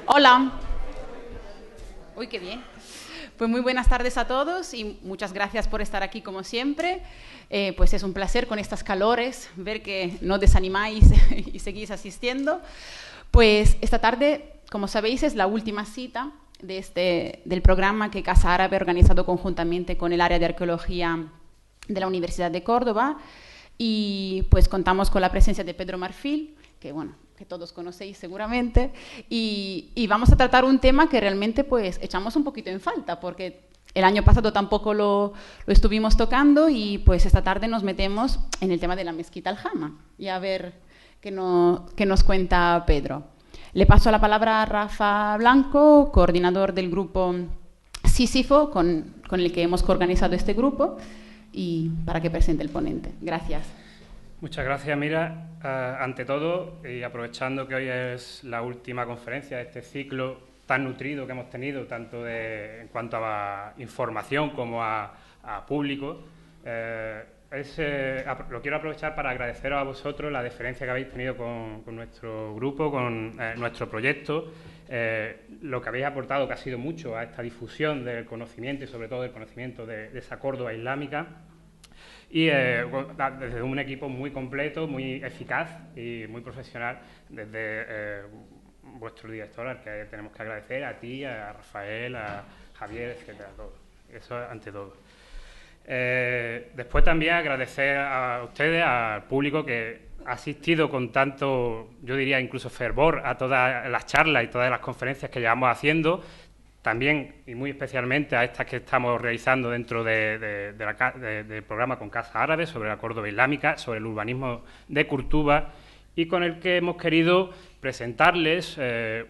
Hola. Uy, qué bien. Pues muy buenas tardes a todos y muchas gracias por estar aquí como siempre. Pues es un placer con estas calores ver que no desanimáis y seguís asistiendo. Pues esta tarde, como sabéis, es la última cita del programa que Casa Árabe ha organizado conjuntamente con el área de arqueología de la Universidad de Córdoba, y pues contamos con la presencia de Pedro Marfil, que todos conocéis seguramente, y vamos a tratar un tema que realmente pues echamos un poquito en falta, porque el año pasado tampoco lo estuvimos tocando, y pues esta tarde nos metemos en el tema de la mezquita Aljama, y a ver qué nos cuenta Pedro. Le paso la palabra a Rafa Blanco, coordinador del grupo Sísifo, con el que hemos coorganizado este grupo, y para que presente el ponente. Gracias. Muchas gracias, Mira. Ante todo, y aprovechando que hoy es la última conferencia de este ciclo tan nutrido que hemos tenido, tanto en cuanto a información como a público, lo quiero aprovechar para agradeceros a vosotros la deferencia que habéis tenido con nuestro grupo, con nuestro proyecto, lo que habéis aportado, que ha sido mucho a esta difusión del conocimiento y sobre todo del conocimiento de esa Córdoba islámica. Y desde un equipo muy completo, muy eficaz y muy profesional, desde vuestro director, al que tenemos que agradecer, a ti, a Rafael, a Javier, etcétera, todo. Eso ante todo. Después también agradecer a ustedes, al público que ha asistido con tanto, yo diría incluso fervor, a todas las charlas y todas las conferencias que llevamos haciendo, también y muy especialmente a estas que estamos realizando dentro del programa con Casa Árabe sobre la Córdoba islámica, sobre el urbanismo de Curtuba, y con el que hemos querido presentarles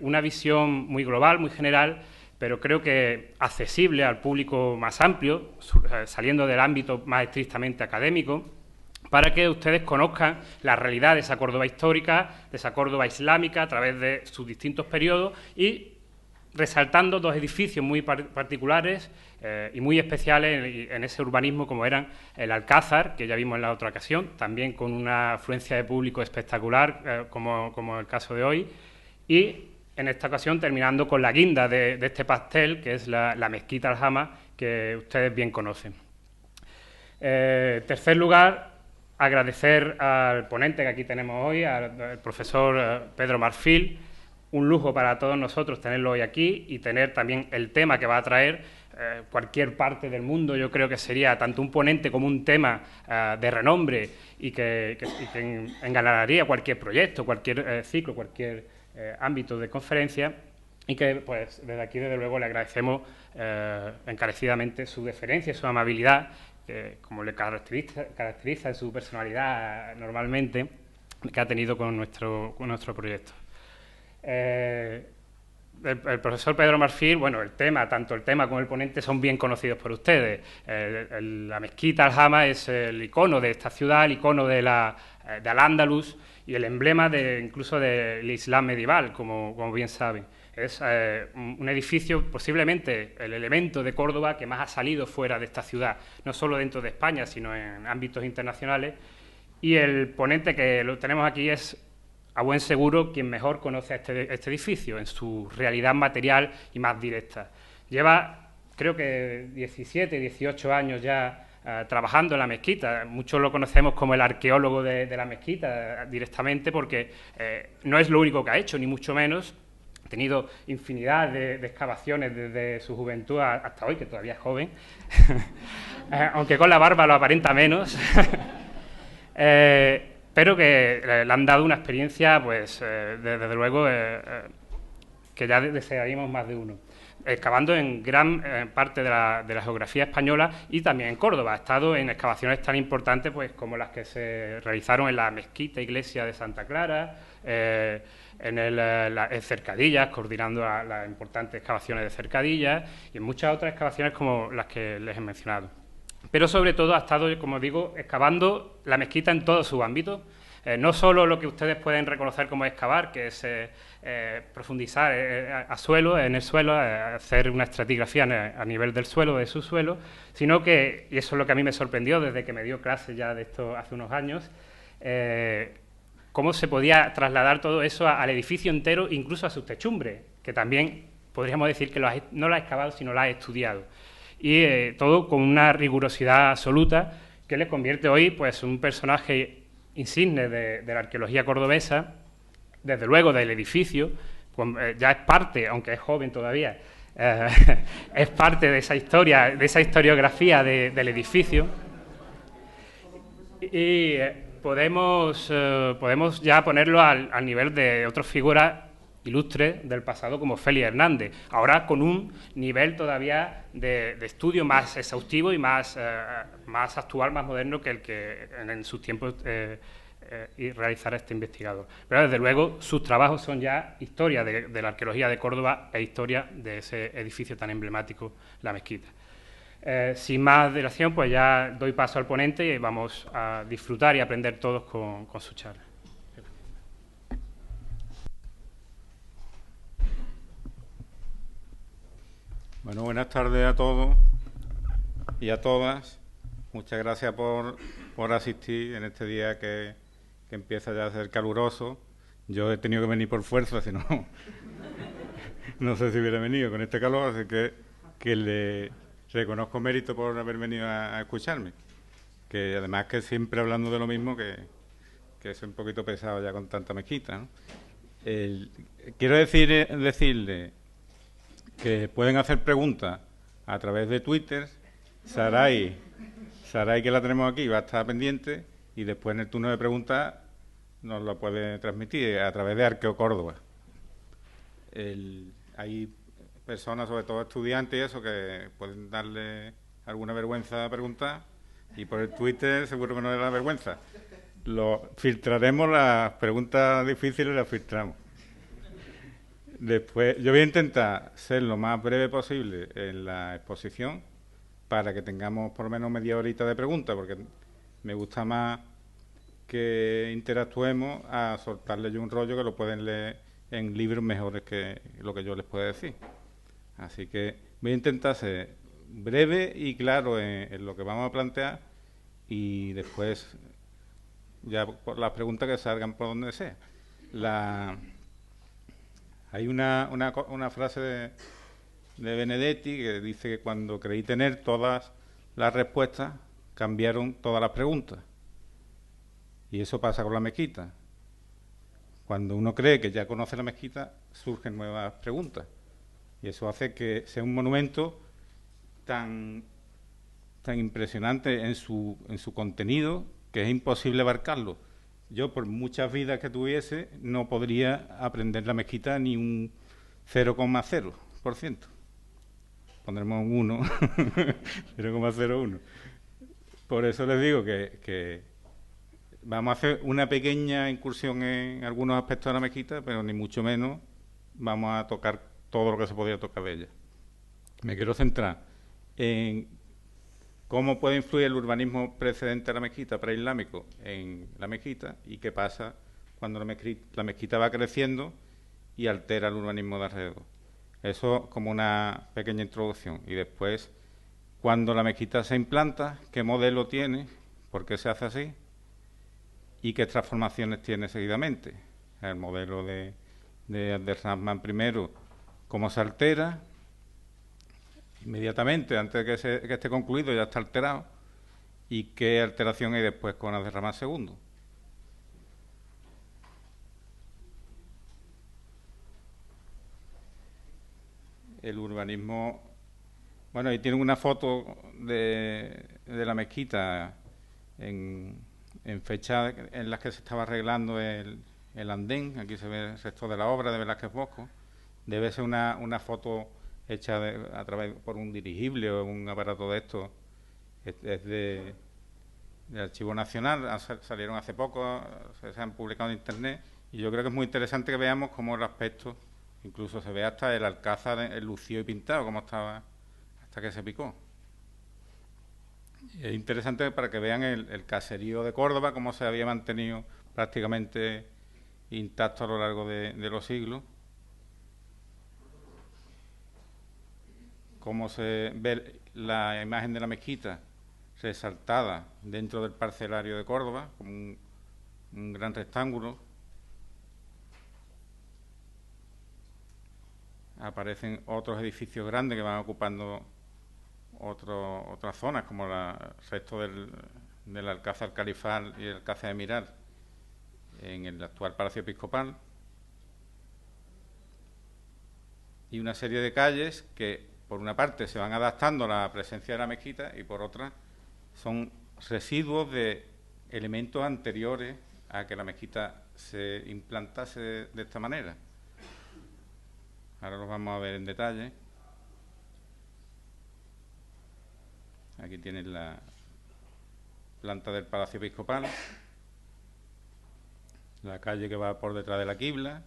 una visión muy global, muy general, pero creo que accesible al público más amplio, saliendo del ámbito más estrictamente académico, para que ustedes conozcan la realidad de esa Córdoba histórica, de esa Córdoba islámica, a través de sus distintos periodos, y resaltando dos edificios muy particulares y muy especiales en ese urbanismo, como eran el Alcázar, que ya vimos en la otra ocasión, también con una afluencia de público espectacular, como el caso de hoy, y en esta ocasión terminando con la guinda de este pastel, que es la mezquita Aljama, que ustedes bien conocen. En tercer lugar, agradecer al ponente que aquí tenemos hoy, al profesor Pedro Marfil. Un lujo para todos nosotros tenerlo hoy aquí y tener también el tema que va a traer cualquier parte del mundo. Yo creo que sería tanto un ponente como un tema de renombre y que engalanaría cualquier proyecto, cualquier ciclo, cualquier ámbito de conferencia, y que pues desde aquí desde luego le agradecemos encarecidamente su deferencia y su amabilidad, como le caracteriza en su personalidad normalmente, que ha tenido con nuestro proyecto. El profesor Pedro Marfil, bueno, tanto el tema como el ponente son bien conocidos por ustedes. La mezquita Aljama es el icono de esta ciudad, el icono de Al-Ándalus y el emblema incluso del Islam medieval, como bien saben. Es un edificio, posiblemente el elemento de Córdoba que más ha salido fuera de esta ciudad, no solo dentro de España, sino en ámbitos internacionales. Y el ponente que lo tenemos aquí es, a buen seguro, quien mejor conoce a este edificio en su realidad material y más directa. Lleva, creo que 17, 18 años ya trabajando en la mezquita. Muchos lo conocemos como el arqueólogo de la mezquita directamente, porque no es lo único que ha hecho, ni mucho menos. Ha tenido infinidad de excavaciones desde su juventud hasta hoy, que todavía es joven, aunque con la barba lo aparenta menos. Pero que le han dado una experiencia, pues, desde luego, que ya desearíamos más de uno. Excavando en gran parte de la geografía española y también en Córdoba. Ha estado en excavaciones tan importantes pues como las que se realizaron en la mezquita iglesia de Santa Clara, en Cercadillas, coordinando las importantes excavaciones de Cercadillas, y en muchas otras excavaciones como las que les he mencionado. Pero sobre todo ha estado, como digo, excavando la mezquita en todos sus ámbitos. No solo lo que ustedes pueden reconocer como excavar, que es profundizar en el suelo, hacer una estratigrafía a nivel del suelo, de su suelo, sino que, y eso es lo que a mí me sorprendió desde que me dio clase ya de esto hace unos años, cómo se podía trasladar todo eso al edificio entero, incluso a sus techumbres, que también podríamos decir que no la ha excavado, sino la ha estudiado. Y todo con una rigurosidad absoluta que le convierte hoy pues, en un personaje insigne de la arqueología cordobesa, desde luego del edificio, ya es parte, aunque es joven todavía, es parte de esa historia, de esa historiografía del edificio. Y podemos ya ponerlo al nivel de otras figuras ilustres del pasado como Félix Hernández, ahora con un nivel todavía de estudio más exhaustivo y más actual, más moderno que el que en sus tiempos realizara este investigador. Pero desde luego sus trabajos son ya historia de la arqueología de Córdoba e historia de ese edificio tan emblemático, la mezquita. Sin más dilación, pues ya doy paso al ponente y vamos a disfrutar y aprender todos con su charla. Bueno, buenas tardes a todos y a todas. Muchas gracias por asistir en este día que empieza ya a ser caluroso. Yo he tenido que venir por fuerza, si no, no sé si hubiera venido con este calor, así que le reconozco mérito por haber venido a escucharme. Que además que siempre hablando de lo mismo, que es un poquito pesado ya con tanta mezquita, ¿no? Quiero decirle que pueden hacer preguntas a través de Twitter. Saray, que la tenemos aquí, va a estar pendiente, y después en el turno de preguntas nos lo puede transmitir a través de Arqueo Córdoba. Hay personas, sobre todo estudiantes y eso, que pueden darle alguna vergüenza a preguntar, y por el Twitter seguro que no le da vergüenza. Filtraremos las preguntas difíciles, las filtramos. Después, yo voy a intentar ser lo más breve posible en la exposición para que tengamos por lo menos media horita de preguntas, porque me gusta más que interactuemos a soltarles yo un rollo que lo pueden leer en libros mejores que lo que yo les pueda decir. Así que voy a intentar ser breve y claro en lo que vamos a plantear, y después ya por las preguntas que salgan por donde sea. Hay una frase de Benedetti que dice que cuando creí tener todas las respuestas, cambiaron todas las preguntas. Y eso pasa con la mezquita. Cuando uno cree que ya conoce la mezquita, surgen nuevas preguntas. Y eso hace que sea un monumento tan impresionante en su contenido que es imposible abarcarlo. Yo, por muchas vidas que tuviese, no podría aprender la mezquita ni un 0,0%. Pondremos un 1, 0,01. Por eso les digo que vamos a hacer una pequeña incursión en algunos aspectos de la mezquita, pero ni mucho menos vamos a tocar todo lo que se podía tocar de ella. Me quiero centrar en cómo puede influir el urbanismo precedente a la mezquita, preislámico, en la mezquita, y qué pasa cuando la mezquita va creciendo y altera el urbanismo de alrededor. Eso como una pequeña introducción. Y después, cuando la mezquita se implanta, qué modelo tiene, por qué se hace así y qué transformaciones tiene seguidamente. El modelo de Abderrahmán I, cómo se altera. Inmediatamente, antes de que esté concluido, ya está alterado. ¿Y qué alteración hay después con Abderrahmán II? El urbanismo... Bueno, ahí tienen una foto de la mezquita en fecha en las que se estaba arreglando el andén. Aquí se ve el resto de la obra de Velázquez Bosco. Debe ser una foto hecha a través por un dirigible o un aparato de estos. Es del Archivo Nacional, salieron hace poco, se han publicado en Internet, y yo creo que es muy interesante que veamos cómo el aspecto, incluso se ve hasta el alcázar lucido y pintado, como estaba hasta que se picó. Es interesante para que vean el caserío de Córdoba, cómo se había mantenido prácticamente intacto a lo largo de los siglos. Cómo se ve la imagen de la mezquita resaltada dentro del parcelario de Córdoba, como un gran rectángulo. aparecen otros edificios grandes que van ocupando otras zonas, como el resto del Alcázar Califal y el Alcázar Emiral en el actual Palacio Episcopal, y una serie de calles que, por una parte, se van adaptando a la presencia de la mezquita y, por otra, son residuos de elementos anteriores a que la mezquita se implantase de esta manera. Ahora los vamos a ver en detalle. Aquí tienen la planta del Palacio Episcopal, la calle que va por detrás de la quibla,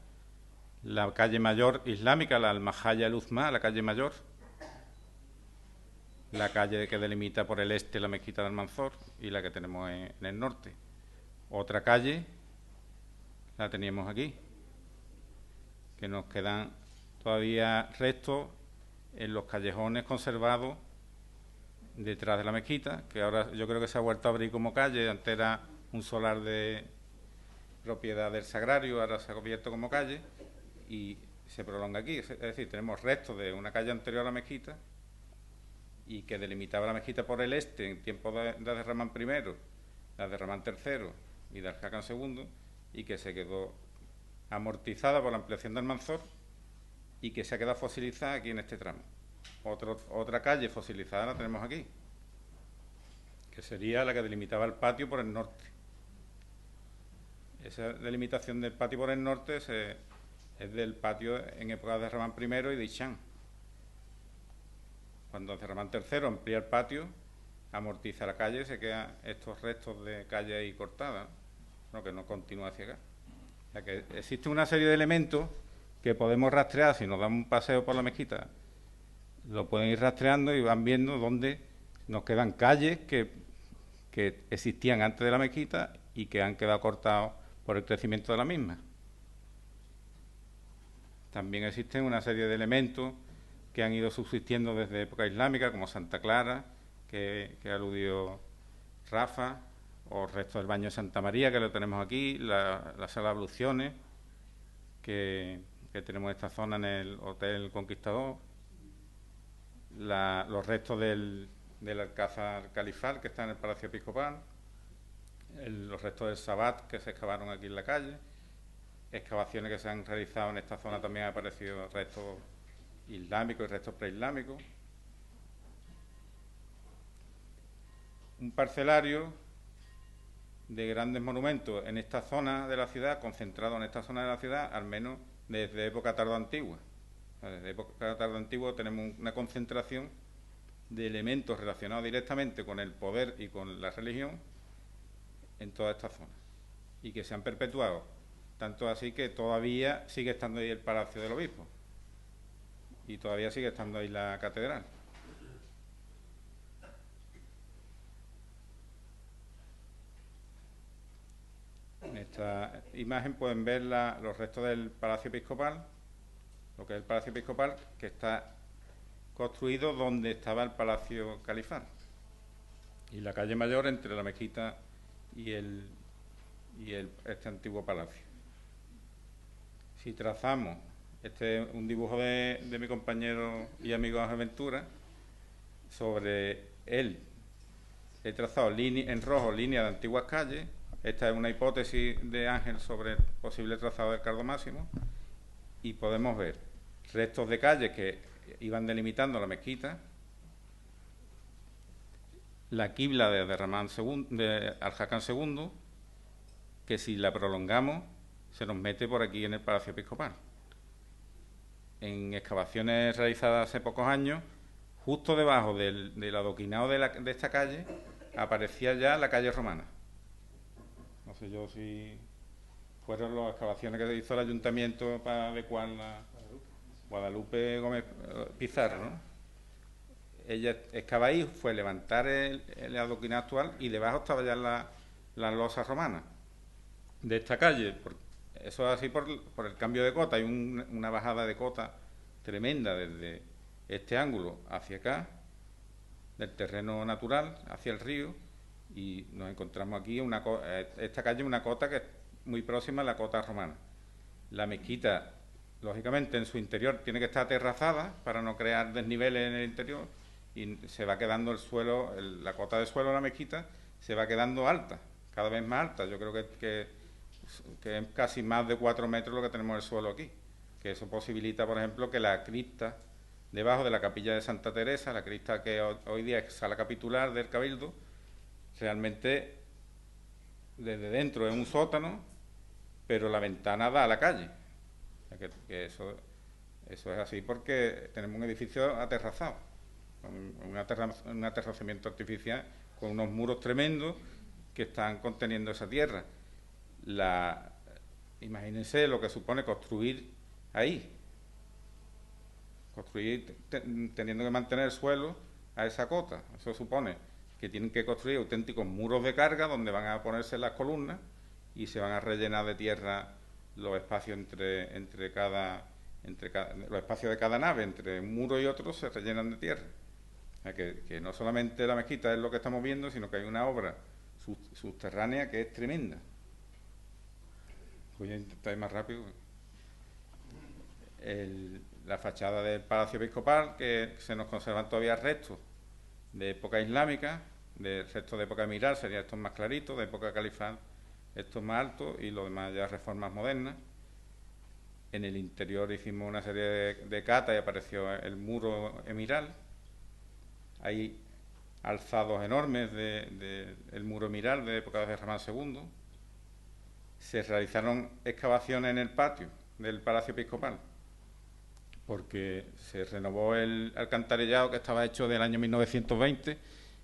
la calle mayor islámica, la Al-Mahalla al-Uzma, la calle mayor, la calle que delimita por el este la mezquita de Almanzor y la que tenemos en el norte. Otra calle la teníamos aquí, que nos quedan todavía restos en los callejones conservados detrás de la mezquita, que ahora yo creo que se ha vuelto a abrir como calle. Antes era un solar de propiedad del sagrario, ahora se ha abierto como calle y se prolonga aquí. Es decir, tenemos restos de una calle anterior a la mezquita y que delimitaba la mezquita por el este en tiempos de Abderramán I, de Abderramán III y de Al-Hakam II, y que se quedó amortizada por la ampliación del Almanzor y que se ha quedado fosilizada aquí en este tramo. Otra calle fosilizada la tenemos aquí, que sería la que delimitaba el patio por el norte. Esa delimitación del patio por el norte es del patio en época de Abderramán I y de Hisham. Cuando Abderramán III amplía el patio, amortiza la calle y se quedan estos restos de calle ahí cortada, ¿no? Que no continúa hacia acá. O sea que existe una serie de elementos que podemos rastrear. Si nos damos un paseo por la mezquita, lo pueden ir rastreando y van viendo dónde nos quedan calles que existían antes de la mezquita y que han quedado cortados por el crecimiento de la misma. También existen una serie de elementos que han ido subsistiendo desde época islámica, como Santa Clara, que aludió Rafa, o restos del baño de Santa María, que lo tenemos aquí, la sala de abluciones, que tenemos esta zona en el Hotel Conquistador, los restos del Alcázar Califal, que está en el Palacio Episcopal, los restos del Sabat, que se excavaron aquí en la calle, excavaciones que se han realizado en esta zona. También han aparecido restos islámicos y restos preislámicos. Un parcelario de grandes monumentos en esta zona de la ciudad, concentrado en esta zona de la ciudad, al menos desde época tardoantigua. Desde época tardoantigua tenemos una concentración de elementos relacionados directamente con el poder y con la religión en toda esta zona, y que se han perpetuado, tanto así que todavía sigue estando ahí el Palacio del Obispo y todavía sigue estando ahí la catedral. En esta imagen pueden ver los restos del Palacio Episcopal, lo que es el Palacio Episcopal, que está construido donde estaba el Palacio Califal, y la calle mayor entre la mezquita y este antiguo palacio. Si trazamos, este es un dibujo de mi compañero y amigo Ángel Ventura. Sobre él he trazado en rojo líneas de antiguas calles. Esta es una hipótesis de Ángel sobre el posible trazado del Cardo Máximo, y podemos ver restos de calles que iban delimitando la mezquita, la quibla de Al-Hakam II, que si la prolongamos se nos mete por aquí en el Palacio Episcopal. En excavaciones realizadas hace pocos años, justo debajo del adoquinado de esta calle, aparecía ya la calle romana. No sé yo si fueron las excavaciones que hizo el ayuntamiento para adecuar la Guadalupe Gómez Pizarro, ¿no? Ella excava ahí, fue levantar el adoquinado actual, y debajo estaba ya la losa romana de esta calle. Eso es así por el cambio de cota. Hay una bajada de cota tremenda desde este ángulo hacia acá, del terreno natural hacia el río, y nos encontramos aquí esta calle, una cota que es muy próxima a la cota romana. La mezquita lógicamente en su interior tiene que estar aterrazada para no crear desniveles en el interior, y se va quedando el suelo, la cota de suelo de la mezquita se va quedando alta, cada vez más alta. Yo creo que es casi más de 4 metros lo que tenemos el suelo aquí, que eso posibilita, por ejemplo, que la cripta debajo de la capilla de Santa Teresa, la cripta que hoy día es sala capitular del Cabildo, realmente desde dentro es un sótano, pero la ventana da a la calle. O sea que eso es así porque tenemos un edificio aterrazado, con un aterrazamiento artificial, con unos muros tremendos que están conteniendo esa tierra. Imagínense lo que supone construir ahí, teniendo que mantener el suelo a esa cota. Eso supone que tienen que construir auténticos muros de carga donde van a ponerse las columnas y se van a rellenar de tierra los espacios los espacios de cada nave, entre un muro y otro, se rellenan de tierra. O sea que no solamente la mezquita es lo que estamos viendo, sino que hay una obra subterránea que es tremenda. Voy a intentar ir más rápido. La fachada del Palacio Episcopal, que se nos conservan todavía restos de época islámica, restos de época emiral, serían estos más claritos, de época califal estos más altos, y lo demás ya reformas modernas. En el interior hicimos una serie de catas y apareció el muro emiral. Hay alzados enormes del muro emiral de época de Ramán II. Se realizaron excavaciones en el patio del Palacio Episcopal, porque se renovó el alcantarillado que estaba hecho del año 1920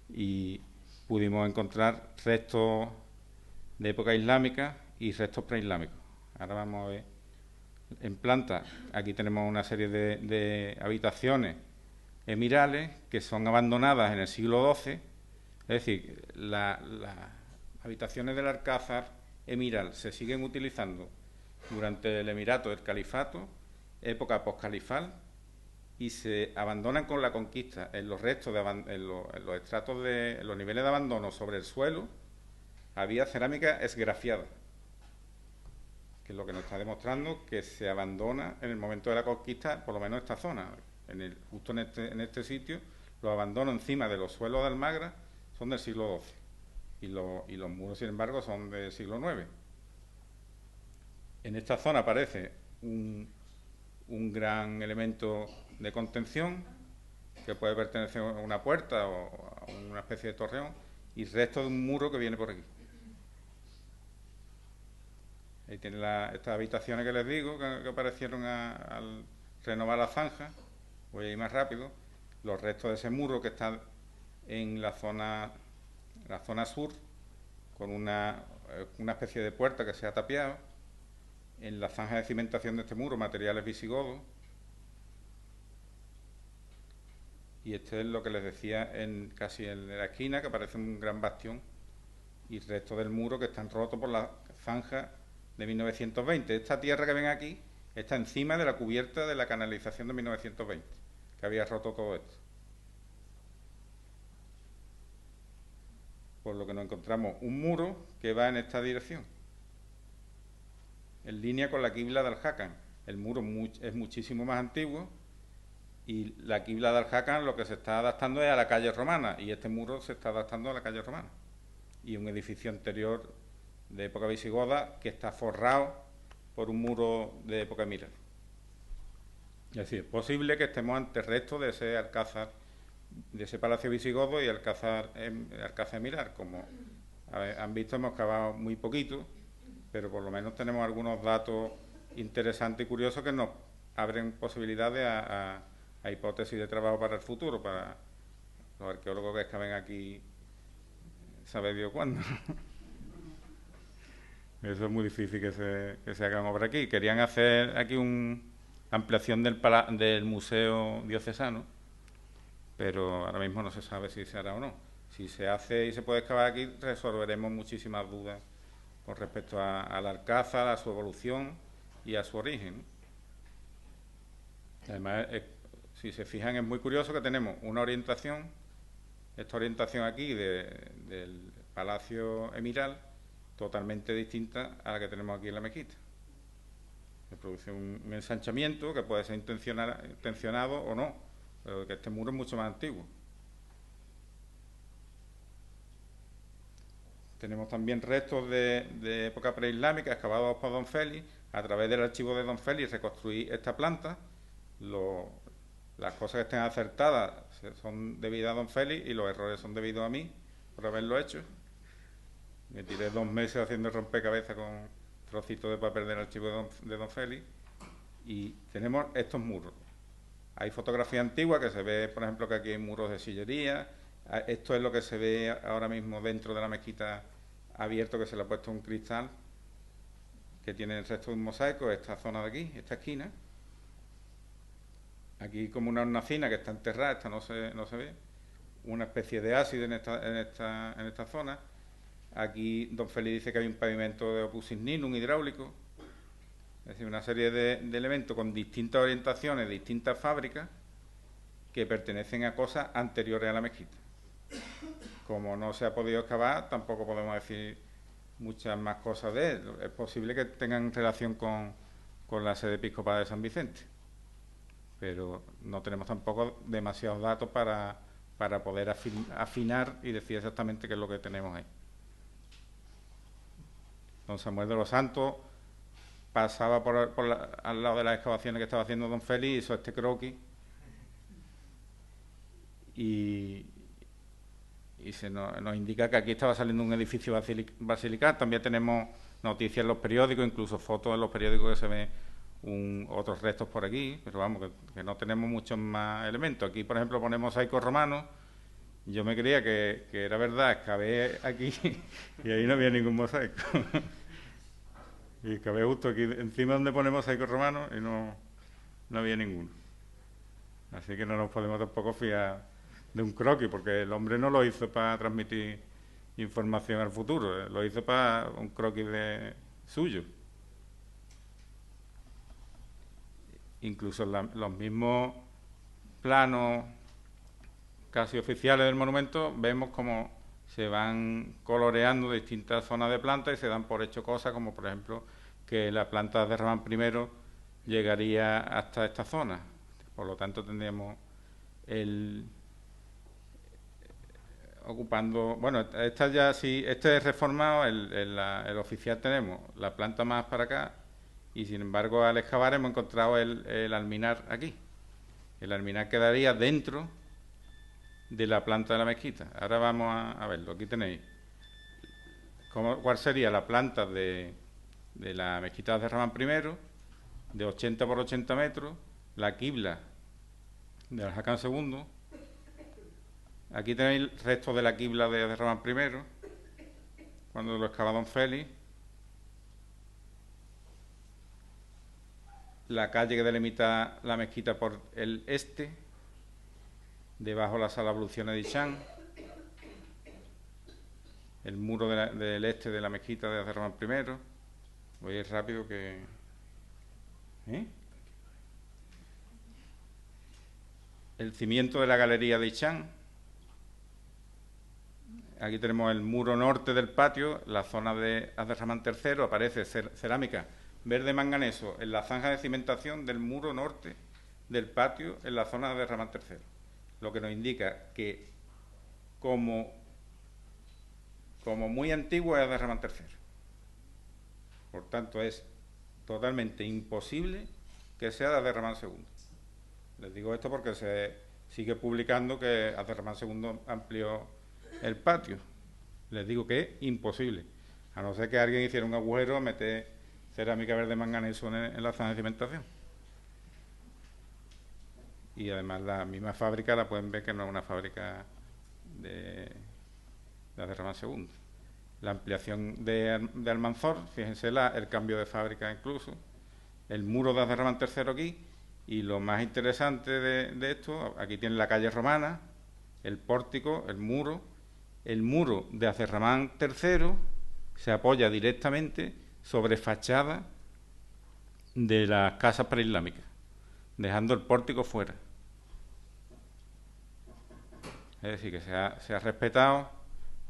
y pudimos encontrar restos de época islámica y restos preislámicos. Ahora vamos a ver en planta. Aquí tenemos una serie de habitaciones emirales que son abandonadas en el siglo XII. Es decir, las habitaciones del Alcázar emiral se siguen utilizando durante el Emirato del Califato, época postcalifal, y se abandonan con la conquista. En los restos, en los estratos en los niveles de abandono sobre el suelo, había cerámica esgrafiada, que es lo que nos está demostrando que se abandona en el momento de la conquista, por lo menos esta zona. Justo en este sitio, los abandonos encima de los suelos de Almagra son del siglo XII, y los muros, sin embargo, son del siglo IX. En esta zona aparece un gran elemento de contención, que puede pertenecer a una puerta o a una especie de torreón, y resto de un muro que viene por aquí. Ahí tienen estas habitaciones que les digo, que aparecieron al renovar la zanja. Voy a ir más rápido. Los restos de ese muro que está en la zona sur, con una especie de puerta que se ha tapiado. En la zanja de cimentación de este muro, materiales visigodos. Y este es lo que les decía, casi en la esquina, que parece un gran bastión, y restos del muro que están rotos por la zanja de 1920. Esta tierra que ven aquí está encima de la cubierta de la canalización de 1920, que había roto todo esto. Por lo que nos encontramos un muro que va en esta dirección, en línea con la quibla de Al-Hakan. El muro es muchísimo más antiguo, y la quibla de Al-Hakan lo que se está adaptando es a la calle romana, y este muro se está adaptando a la calle romana. Y un edificio anterior de época visigoda que está forrado por un muro de época emiral. Es decir, es posible que estemos ante restos de ese alcázar, de ese palacio visigodo y alcázar emiral. Como han visto, hemos cavado muy poquito, pero por lo menos tenemos algunos datos interesantes y curiosos que nos abren posibilidades a hipótesis de trabajo para el futuro, para los arqueólogos que excaven aquí, sabe Dios cuándo. Eso es muy difícil que se hagan obras aquí. Querían hacer aquí una ampliación del Museo Diocesano, pero ahora mismo no se sabe si se hará o no. Si se hace y se puede excavar aquí, resolveremos muchísimas dudas con respecto al Alcázar, a su evolución y a su origen. Además, si se fijan, es muy curioso que tenemos una orientación, esta orientación aquí del Palacio Emiral, totalmente distinta a la que tenemos aquí en la mezquita. Se produce un ensanchamiento que puede ser intencionado o no, pero que este muro es mucho más antiguo. Tenemos también restos de época preislámica excavados por don Félix. A través del archivo de don Félix reconstruí esta planta. Las cosas que estén acertadas son debidas a don Félix y los errores son debidos a mí por haberlo hecho. Me tiré 2 meses haciendo rompecabezas con trocitos de papel del archivo de don Félix. Y tenemos estos muros. Hay fotografía antigua que se ve, por ejemplo, que aquí hay muros de sillería. Esto es lo que se ve ahora mismo dentro de la mezquita abierto, que se le ha puesto un cristal que tiene el resto de un mosaico, esta zona de aquí, esta esquina. Aquí como una hornacina que está enterrada, esta no se ve. Una especie de ácido en esta zona. Aquí don Félix dice que hay un pavimento de opus igninum hidráulico. Es decir, una serie de elementos con distintas orientaciones, distintas fábricas, que pertenecen a cosas anteriores a la mezquita. Como no se ha podido excavar, tampoco podemos decir muchas más cosas de él. Es posible que tengan relación con la sede episcopal de San Vicente, pero no tenemos tampoco demasiados datos para poder afinar y decir exactamente qué es lo que tenemos ahí. Don Samuel de los Santos pasaba al lado de las excavaciones que estaba haciendo don Félix, hizo este croquis y nos indica que aquí estaba saliendo un edificio basilical. También tenemos noticias en los periódicos, incluso fotos en los periódicos que se ven otros restos por aquí, pero vamos, que no tenemos muchos más elementos. Aquí, por ejemplo, ponemos mosaicos romanos. Yo me creía que era verdad, excavé aquí y ahí no había ningún mosaico. Y excavé justo aquí encima donde ponemos mosaicos romanos y no había ninguno. Así que no nos podemos tampoco fiar de un croquis, porque el hombre no lo hizo para transmitir información al futuro, lo hizo para un croquis suyo. Incluso los mismos planos casi oficiales del monumento vemos como se van coloreando distintas zonas de planta y se dan por hecho cosas como, por ejemplo, que la planta de Ramán I llegaría hasta esta zona. Por lo tanto, tendríamos ocupando... Bueno, esta ya sí, este es reformado, el oficial tenemos la planta más para acá y, sin embargo, al excavar hemos encontrado el alminar aquí. El alminar quedaría dentro de la planta de la mezquita. Ahora vamos a verlo. Aquí tenéis cuál sería la planta de la mezquita de Ramán I, de 80 por 80 metros, la quibla de Al-Hakam II. Aquí tenéis restos de la quibla de Ramán I, cuando lo excava don Félix. La calle que delimita la mezquita por el este, debajo la sala Abluciones de Ichán, el muro del este de la mezquita de Ramán I. Voy a ir rápido que... El cimiento de la galería de Ichán. Aquí tenemos el muro norte del patio, la zona de Abderramán III, aparece cerámica verde manganeso en la zanja de cimentación del muro norte del patio en la zona de Abderramán III. Lo que nos indica que como muy antiguo es Abderramán III. Por tanto, es totalmente imposible que sea de Abderramán II. Les digo esto porque se sigue publicando que Abderramán II amplió el patio. Les digo que es imposible, a no ser que alguien hiciera un agujero, meter cerámica verde manganeso en la zona de cimentación. Y además la misma fábrica la pueden ver que no es una fábrica de Abderramán II. La ampliación de Almanzor, fíjense el cambio de fábrica incluso, el muro de Abderramán III aquí, y lo más interesante de esto, aquí tienen la calle romana, el pórtico, el muro de Abderramán III se apoya directamente sobre fachada de las casas preislámicas, dejando el pórtico fuera. Es decir, que se ha respetado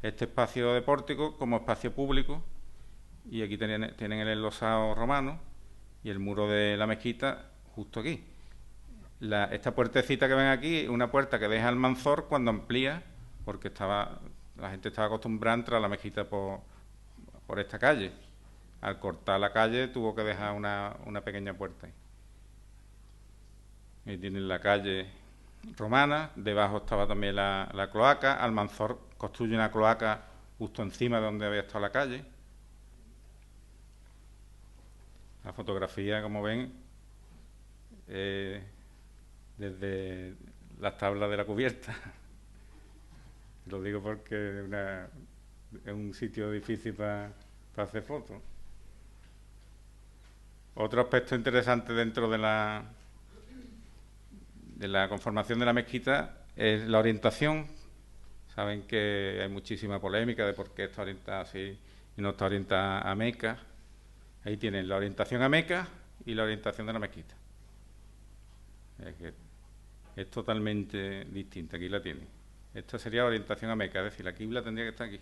este espacio de pórtico como espacio público, y aquí tienen el enlosado romano, y el muro de la mezquita justo aquí. Esta puertecita que ven aquí es una puerta que deja Almanzor cuando amplía, porque la gente estaba acostumbrada a entrar a la mezquita por esta calle. Al cortar la calle tuvo que dejar una pequeña puerta ahí. Ahí tienen la calle romana, debajo estaba también la cloaca. Almanzor construye una cloaca justo encima de donde había estado la calle. La fotografía, como ven, desde las tablas de la cubierta. Lo digo porque es un sitio difícil para hacer fotos. Otro aspecto interesante dentro de la conformación de la mezquita es la orientación. Saben que hay muchísima polémica de por qué está orientada así y no está orientada a Meca. Ahí tienen la orientación a Meca y la orientación de la mezquita. Es totalmente distinta. Aquí la tienen. Esta sería la orientación a Meca, es decir, la quibla tendría que estar aquí.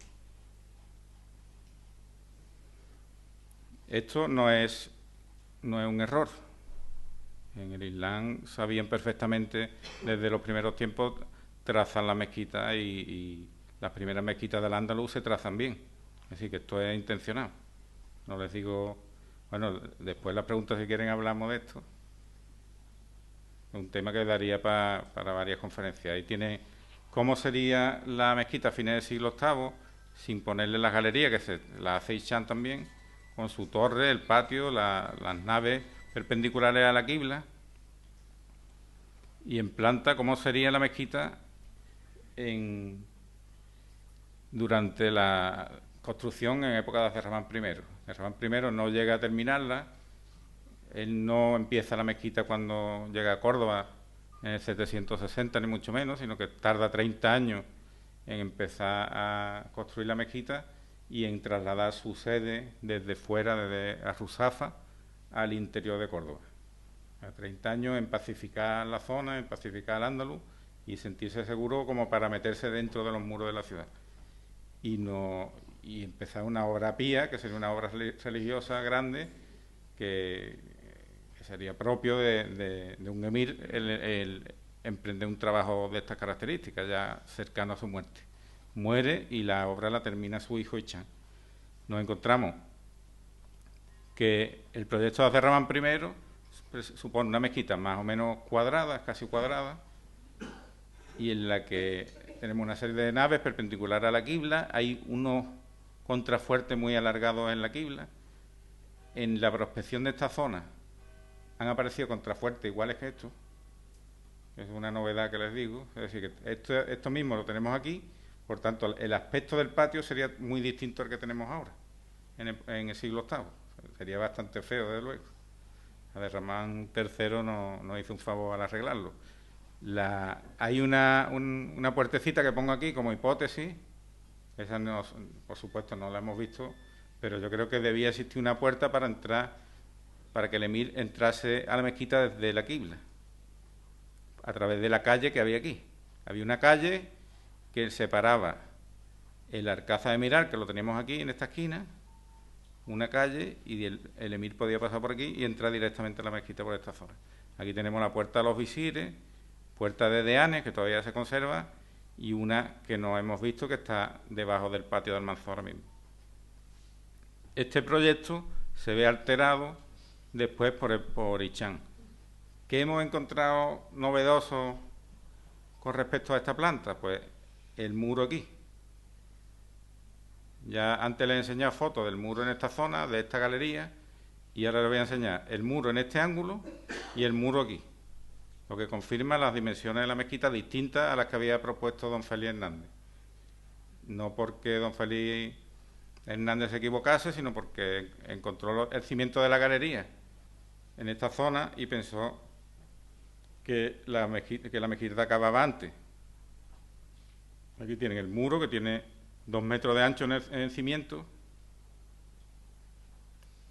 Esto no es un error. En el Islam sabían perfectamente desde los primeros tiempos trazar la mezquita y las primeras mezquitas del Andaluz se trazan bien. Es decir, que esto es intencional. No les digo... Bueno, después las preguntas, si quieren, hablamos de esto. Es un tema que daría para varias conferencias. Ahí tiene cómo sería la mezquita a fines del siglo VIII, sin ponerle las galerías, que la hace Hicham también, con su torre, el patio, las naves perpendiculares a la quibla, y en planta cómo sería la mezquita durante la construcción en época de Abderramán I. Abderramán I no llega a terminarla, él no empieza la mezquita cuando llega a Córdoba en el 760, ni mucho menos, sino que tarda 30 años en empezar a construir la mezquita y en trasladar su sede desde fuera, desde Arruzafa, al interior de Córdoba. A 30 años en pacificar la zona, en pacificar al Andaluz y sentirse seguro como para meterse dentro de los muros de la ciudad. Y empezar una obra pía, que sería una obra religiosa grande, que sería propio de un emir el emprender un trabajo de estas características, ya cercano a su muerte. Muere y la obra la termina su hijo Hicham. Nos encontramos que el proyecto de Abderramán I supone una mezquita más o menos cuadrada, casi cuadrada, y en la que tenemos una serie de naves perpendiculares a la quibla, hay unos contrafuertes muy alargados en la quibla. En la prospección de esta zona han aparecido contrafuertes iguales que estos, es una novedad que les digo, es decir, que esto mismo lo tenemos aquí, por tanto el aspecto del patio sería muy distinto al que tenemos ahora, en el siglo VIII, sería bastante feo, desde luego. Abderramán III no hizo un favor al arreglarlo. Hay una puertecita que pongo aquí como hipótesis, esa por supuesto no la hemos visto, pero yo creo que debía existir una puerta para que el emir entrase a la mezquita desde la quibla, a través de la calle que había aquí. Había una calle que separaba el Alcázar de Mirar, que lo teníamos aquí en esta esquina, una calle, y el emir podía pasar por aquí y entrar directamente a la mezquita por esta zona. Aquí tenemos la puerta de los visires, puerta de deanes, que todavía se conserva, y una que no hemos visto, que está debajo del patio de Almanzor ahora mismo. Este proyecto se ve alterado después por Hicham. ¿Qué hemos encontrado novedoso con respecto a esta planta? Pues el muro aquí. Ya antes les he enseñado fotos del muro en esta zona, de esta galería, y ahora les voy a enseñar el muro en este ángulo y el muro aquí, lo que confirma las dimensiones de la mezquita distintas a las que había propuesto don Félix Hernández. No porque don Félix Hernández se equivocase, sino porque encontró el cimiento de la galería en esta zona y pensó que la mezquita acababa antes. Aquí tienen el muro, que tiene 2 metros de ancho en el cimiento,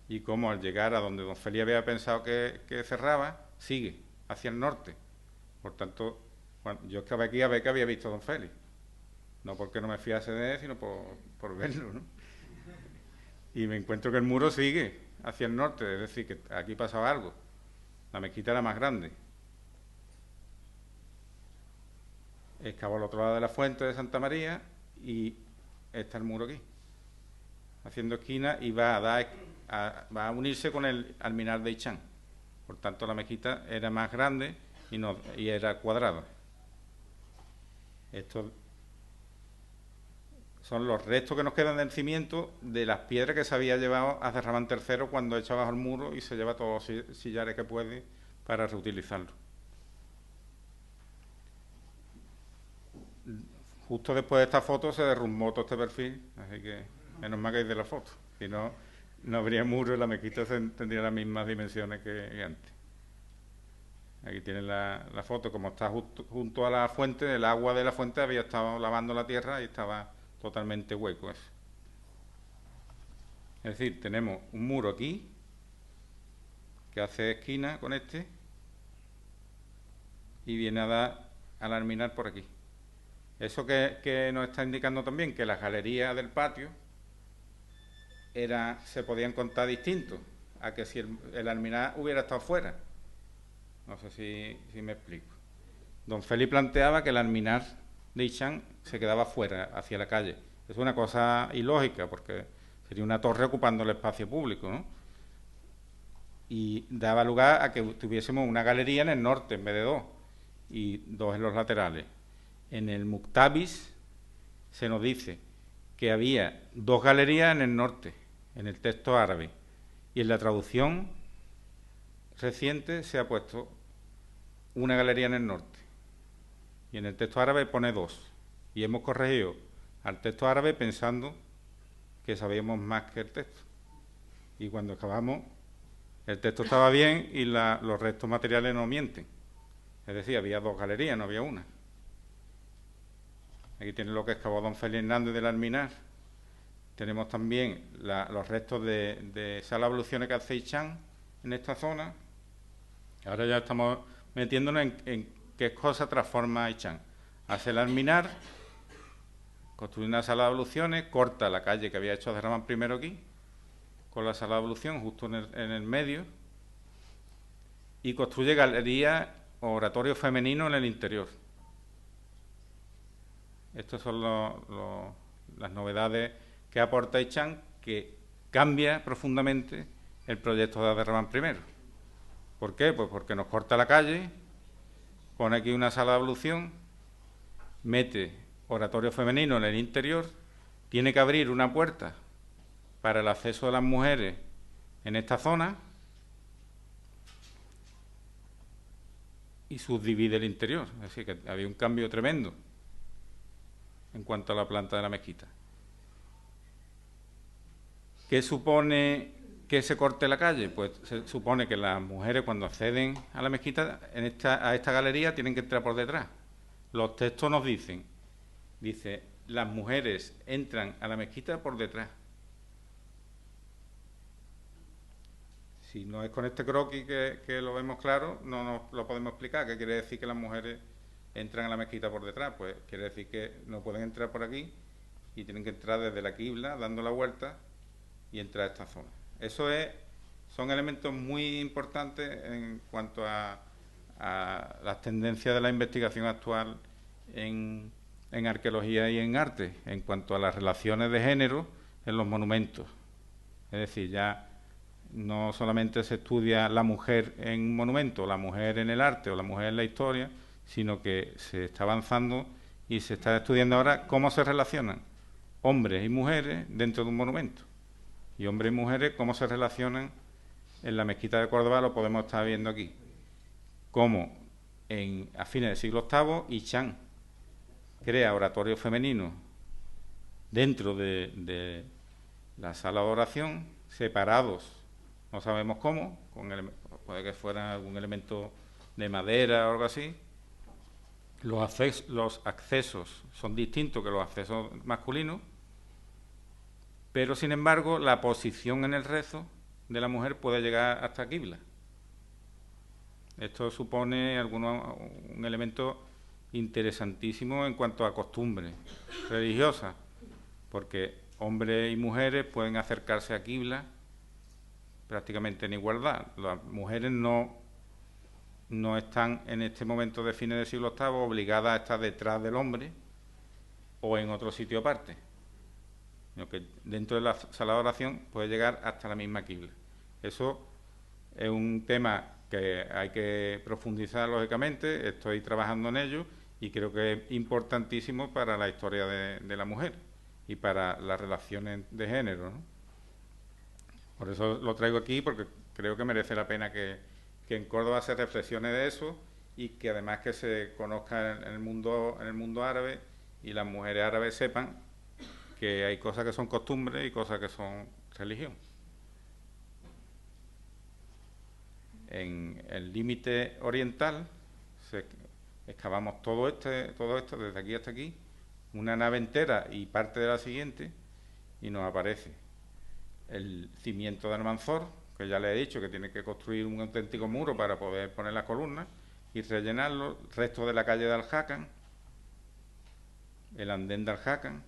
y como al llegar a donde don Félix había pensado que cerraba, sigue hacia el norte. Por tanto, yo estaba aquí a ver que había visto a don Félix, no porque no me fiase de él, sino por verlo, ¿no? Y me encuentro que el muro sigue hacia el norte, es decir, que aquí pasaba algo. La mezquita era más grande. Excavó al otro lado de la fuente de Santa María y está el muro aquí, haciendo esquina, y va a unirse con el alminar de Ichán. Por tanto, la mezquita era más grande y era cuadrada. Estos son los restos que nos quedan del cimiento de las piedras que se había llevado a Ramán III cuando echa abajo el muro y se lleva todos los sillares que puede para reutilizarlo. Justo después de esta foto se derrumbó todo este perfil, así que menos mal que hay de la foto, si no, no habría muro y la mezquita tendría las mismas dimensiones que antes. Aquí tienen la foto, como está junto a la fuente, el agua de la fuente había estado lavando la tierra y estaba totalmente hueco eso. Es decir, tenemos un muro aquí, que hace esquina con este, y viene a dar al alminar por aquí. Eso que nos está indicando también que las galerías del patio se podían contar distintos a que si el alminar hubiera estado fuera. No sé si me explico. Don Félix planteaba que el alminar de Ichán se quedaba fuera, hacia la calle. Es una cosa ilógica, porque sería una torre ocupando el espacio público, ¿no? Y daba lugar a que tuviésemos una galería en el norte en vez de dos, y dos en los laterales. En el Muktabis se nos dice que había dos galerías en el norte, en el texto árabe, y en la traducción reciente se ha puesto una galería en el norte, y en el texto árabe pone dos, y hemos corregido al texto árabe pensando que sabíamos más que el texto, y cuando acabamos el texto estaba bien y los restos materiales no mienten, es decir, había dos galerías, no había una. Aquí tiene lo que excavó don Félix Hernández del alminar. Tenemos también los restos de esas abluciones que hace Ichán en esta zona. Ahora ya estamos metiéndonos en qué cosa transforma Ichán. Hace el alminar, construye una sala de abluciones, corta la calle que había hecho de Ramán I aquí, con la sala de ablución justo en el medio, y construye galerías o oratorio femenino en el interior. Estas son las novedades que aporta Ichán, que cambia profundamente el proyecto de Abderramán I. ¿Por qué? Pues porque nos corta la calle, pone aquí una sala de ablución, mete oratorio femenino en el interior, tiene que abrir una puerta para el acceso de las mujeres en esta zona y subdivide el interior. Es decir, que había un cambio tremendo en cuanto a la planta de la mezquita. ¿Qué supone que se corte la calle? Pues se supone que las mujeres, cuando acceden a la mezquita, a esta galería, tienen que entrar por detrás. Los textos nos dicen, las mujeres entran a la mezquita por detrás. Si no es con este croquis que lo vemos claro, no nos lo podemos explicar. ¿Qué quiere decir que las mujeres entran a la mezquita por detrás? Pues quiere decir que no pueden entrar por aquí y tienen que entrar desde la quibla, dando la vuelta y entrar a esta zona. Son elementos muy importantes en cuanto a las tendencias de la investigación actual en arqueología y en arte, en cuanto a las relaciones de género en los monumentos. Es decir, ya no solamente se estudia la mujer en un monumento, la mujer en el arte o la mujer en la historia, sino que se está avanzando y se está estudiando ahora cómo se relacionan hombres y mujeres dentro de un monumento. Y hombres y mujeres, cómo se relacionan en la mezquita de Córdoba, lo podemos estar viendo aquí. Cómo a fines del siglo VIII, Ichán crea oratorio femenino dentro de la sala de oración, separados, no sabemos cómo, puede que fuera algún elemento de madera o algo así. Los accesos son distintos que los accesos masculinos, pero sin embargo la posición en el rezo de la mujer puede llegar hasta quibla. Esto supone un elemento interesantísimo en cuanto a costumbres religiosas, porque hombres y mujeres pueden acercarse a quibla prácticamente en igualdad. Las mujeres no están en este momento de fines del siglo VIII obligadas a estar detrás del hombre o en otro sitio aparte, sino que dentro de la sala de oración puede llegar hasta la misma quibla. Eso es un tema que hay que profundizar, lógicamente. Estoy trabajando en ello y creo que es importantísimo para la historia de la mujer y para las relaciones de género, ¿no? Por eso lo traigo aquí, porque creo que merece la pena que en Córdoba se reflexione de eso y que además que se conozca en el mundo árabe y las mujeres árabes sepan que hay cosas que son costumbres y cosas que son religión. En el límite oriental excavamos todo esto desde aquí hasta aquí, una nave entera y parte de la siguiente, y nos aparece el cimiento de Almanzor, que ya le he dicho que tiene que construir un auténtico muro para poder poner las columnas y rellenarlo, restos de la calle de Al-Hakan, el andén de Al-Hakan,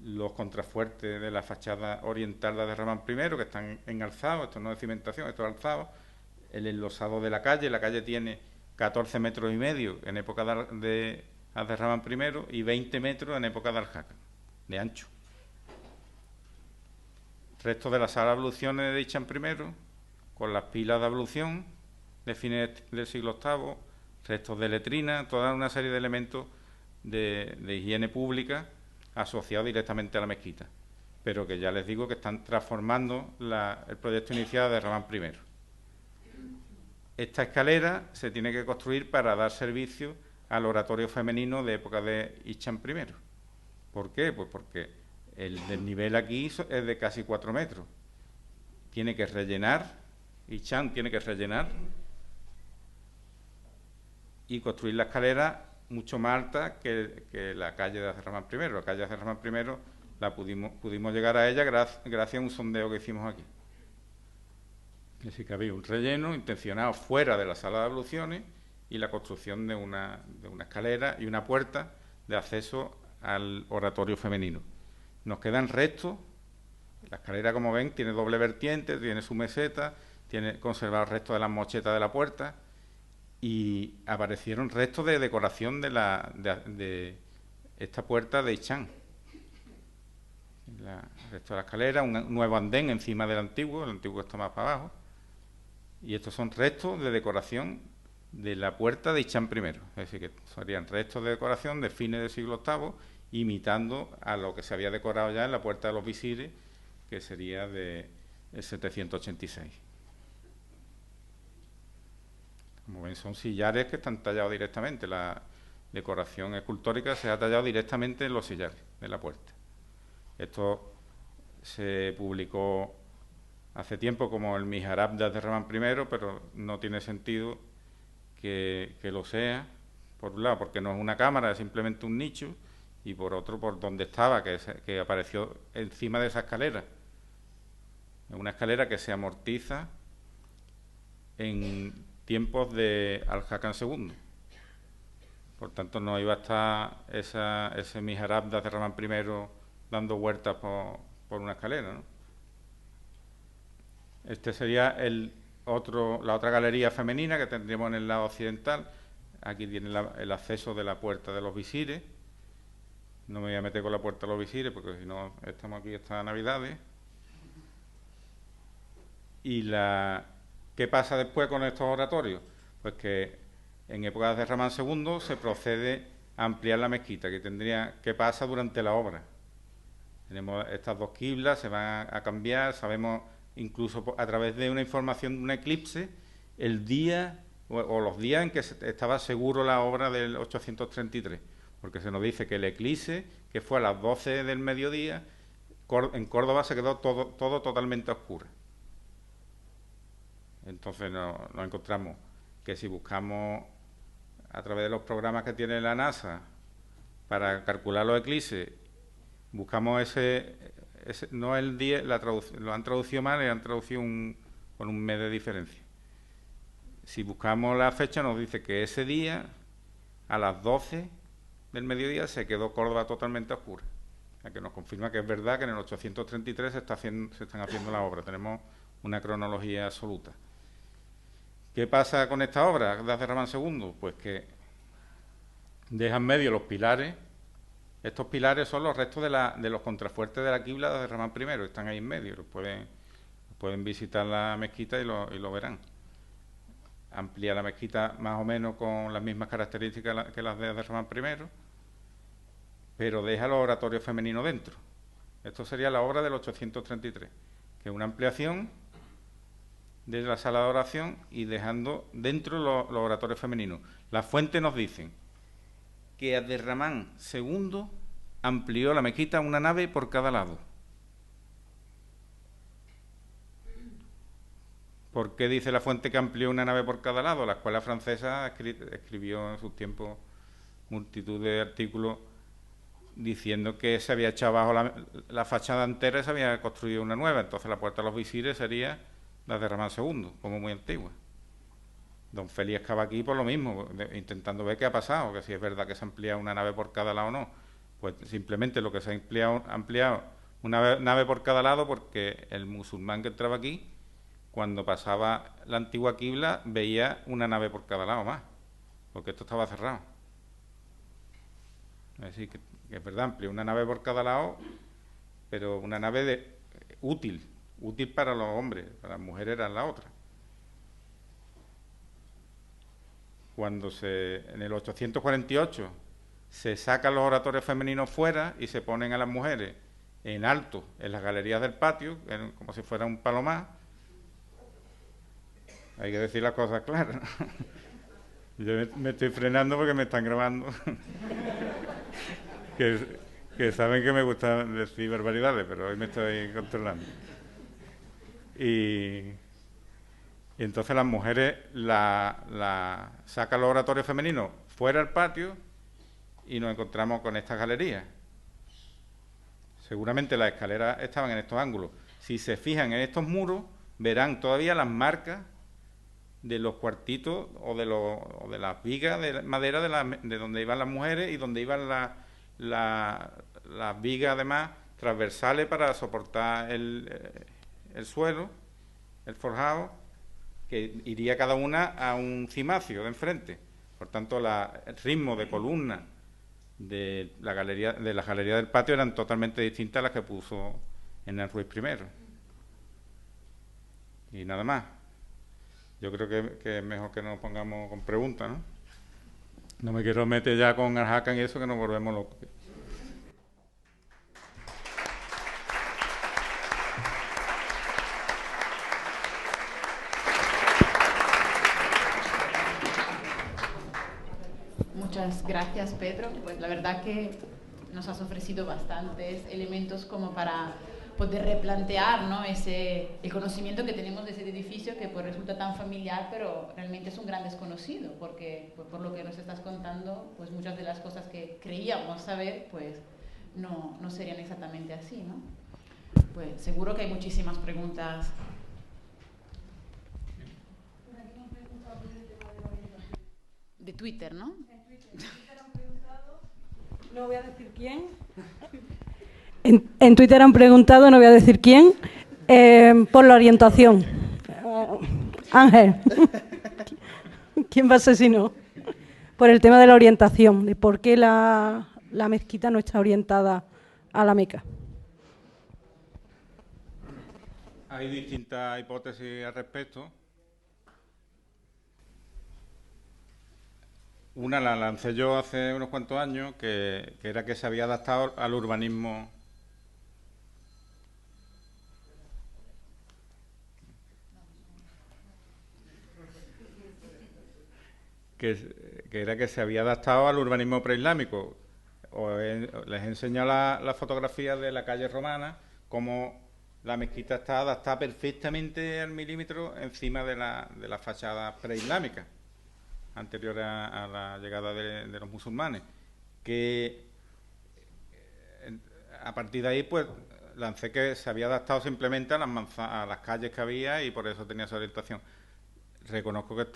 los contrafuertes de la fachada oriental de Abderramán I, que están enalzados, esto no es cimentación, esto es alzado, el enlosado de la calle tiene 14 metros y medio en época de Abderramán I y 20 metros en época de Al-Hakan, de ancho. Restos de la sala de abluciones de Hicham I, con las pilas de ablución de fines del siglo VIII, restos de letrina, toda una serie de elementos de higiene pública asociados directamente a la mezquita, pero que ya les digo que están transformando el proyecto inicial de Ramán I. Esta escalera se tiene que construir para dar servicio al oratorio femenino de época de Hicham I. ¿Por qué? Pues porque el desnivel aquí es de casi 4 metros. Tiene que rellenar, Hicham tiene que rellenar y construir la escalera mucho más alta que la calle de Abderramán I. La calle de Abderramán I la pudimos llegar a ella gracias a un sondeo que hicimos aquí. Es decir, que había un relleno intencionado fuera de la sala de abluciones y la construcción de una escalera y una puerta de acceso al oratorio femenino. Nos quedan restos. La escalera, como ven, tiene doble vertiente, tiene su meseta, tiene conservados restos de las mochetas de la puerta y aparecieron restos de decoración de esta puerta de Hicham. El resto de la escalera, un nuevo andén encima del antiguo, el antiguo está más para abajo, y estos son restos de decoración de la puerta de Hicham I, es decir, que serían restos de decoración de fines del siglo VIII, imitando a lo que se había decorado ya en la puerta de los visires, que sería de 786. Como ven, son sillares que están tallados directamente. La decoración escultórica se ha tallado directamente en los sillares de la puerta. Esto se publicó hace tiempo como el Mihrab de Abderramán I, pero no tiene sentido que lo sea, por un lado, porque no es una cámara, es simplemente un nicho, y por otro, por donde estaba, que apareció encima de esa escalera. Es una escalera que se amortiza en tiempos de Al-Hakan II. Por tanto, no iba a estar ese Mihrab de Abderramán I dando vueltas por una escalera, ¿no? Este sería la otra galería femenina que tendríamos en el lado occidental. Aquí tiene el acceso de la puerta de los visires. No me voy a meter con la puerta de los visires porque si no estamos aquí hasta Navidades. ¿Y qué pasa después con estos oratorios? Pues que en épocas de Ramán II se procede a ampliar la mezquita, que pasa durante la obra. Tenemos estas dos quiblas, se van a cambiar, sabemos incluso a través de una información de un eclipse, el día o los días en que estaba seguro la obra del 833, porque se nos dice que el eclipse, que fue a las 12 del mediodía, en Córdoba se quedó todo totalmente oscuro. Entonces nos encontramos que si buscamos a través de los programas que tiene la NASA para calcular los eclipses, buscamos no el día, lo han traducido mal y han traducido con un mes de diferencia. Si buscamos la fecha nos dice que ese día a las 12 del mediodía se quedó Córdoba totalmente oscura, que nos confirma que es verdad que en el 833 se están haciendo la obra. Tenemos una cronología absoluta. ¿Qué pasa con esta obra de Abderramán II? Pues que deja en medio los pilares. Estos pilares son los restos de los contrafuertes de la quibla de Abderramán I, están ahí en medio, pueden visitar la mezquita y lo verán. Amplía la mezquita más o menos con las mismas características que las de Abderramán I, pero deja los oratorios femeninos dentro. Esto sería la obra del 833, que es una ampliación de la sala de oración y dejando dentro los oratorios femeninos. Las fuentes nos dicen que Abderramán II amplió la mezquita una nave por cada lado. ¿Por qué dice la fuente que amplió una nave por cada lado? La escuela francesa escribió en sus tiempos multitud de artículos diciendo que se había echado abajo la fachada entera y se había construido una nueva. Entonces la puerta de los visires sería la de Abderramán II, como muy antigua. Don Félix excava aquí por lo mismo, intentando ver qué ha pasado, que si es verdad que se ha ampliado una nave por cada lado o no. Pues simplemente lo que se ha ampliado una nave por cada lado, porque el musulmán que entraba aquí, cuando pasaba la antigua quibla, veía una nave por cada lado más, porque esto estaba cerrado. Es decir, que es verdad, amplió una nave por cada lado, pero una nave útil para los hombres, para las mujeres era la otra. Cuando en el 848 se sacan los oratorios femeninos fuera y se ponen a las mujeres en alto en las galerías del patio, como si fuera un palomar, hay que decir las cosas claras. Yo me estoy frenando porque me están grabando. que saben que me gusta decir barbaridades, pero hoy me estoy controlando. Y entonces las mujeres sacan los oratorios femeninos fuera al patio y nos encontramos con estas galerías. Seguramente las escaleras estaban en estos ángulos. Si se fijan en estos muros, verán todavía las marcas de los cuartitos o de las vigas de madera de donde iban las mujeres y donde iban las vigas, además, transversales para soportar el suelo, el forjado, que iría cada una a un cimacio de enfrente. Por tanto, el ritmo de columna de las galerías del patio eran totalmente distintas a las que puso Hernán Ruiz I. Y nada más. Yo creo que es mejor que nos pongamos con preguntas, ¿no? No me quiero meter ya con Arhakan y eso, que nos volvemos locos. Muchas gracias, Pedro. Pues la verdad que nos has ofrecido bastantes elementos como para poder replantear, ¿no?, el conocimiento que tenemos de ese edificio, que pues resulta tan familiar, pero realmente es un gran desconocido, porque pues, por lo que nos estás contando, pues muchas de las cosas que creíamos saber, pues no serían exactamente así, ¿no? Pues seguro que hay muchísimas preguntas. De Twitter, ¿no? En Twitter han preguntado, no voy a decir quién. En Twitter han preguntado, no voy a decir quién, por la orientación. Ángel. ¿Quién va a ser si no? Por el tema de la orientación, de por qué la mezquita no está orientada a la Meca. Hay distintas hipótesis al respecto. Una la lancé yo hace unos cuantos años, que era que se había adaptado al urbanismo. Que era que se había adaptado al urbanismo preislámico. Les he enseñado la fotografía de la calle romana, cómo la mezquita está adaptada perfectamente al milímetro encima de la fachada preislámica, anterior a la llegada de los musulmanes. Que a partir de ahí, pues, lancé que se había adaptado simplemente a las calles que había y por eso tenía esa orientación. Reconozco que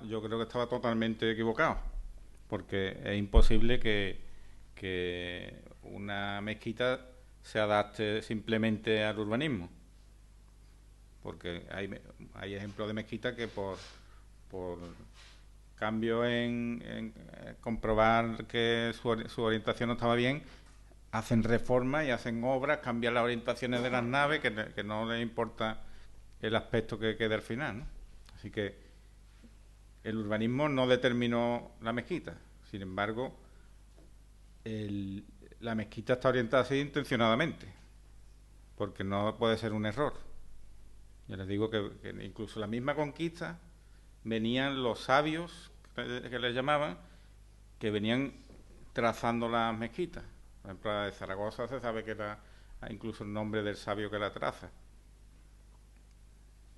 yo creo que estaba totalmente equivocado, porque es imposible que una mezquita se adapte simplemente al urbanismo, porque hay ejemplos de mezquitas que por cambio en comprobar que su orientación no estaba bien, hacen reformas y hacen obras, cambian las orientaciones de las naves, que no les importa el aspecto que quede al final, ¿no? Así que el urbanismo no determinó la mezquita. Sin embargo, la mezquita está orientada así intencionadamente, porque no puede ser un error. Ya les digo que incluso la misma conquista venían los sabios, que les llamaban, que venían trazando las mezquitas. Por ejemplo, la de Zaragoza se sabe que era incluso el nombre del sabio que la traza.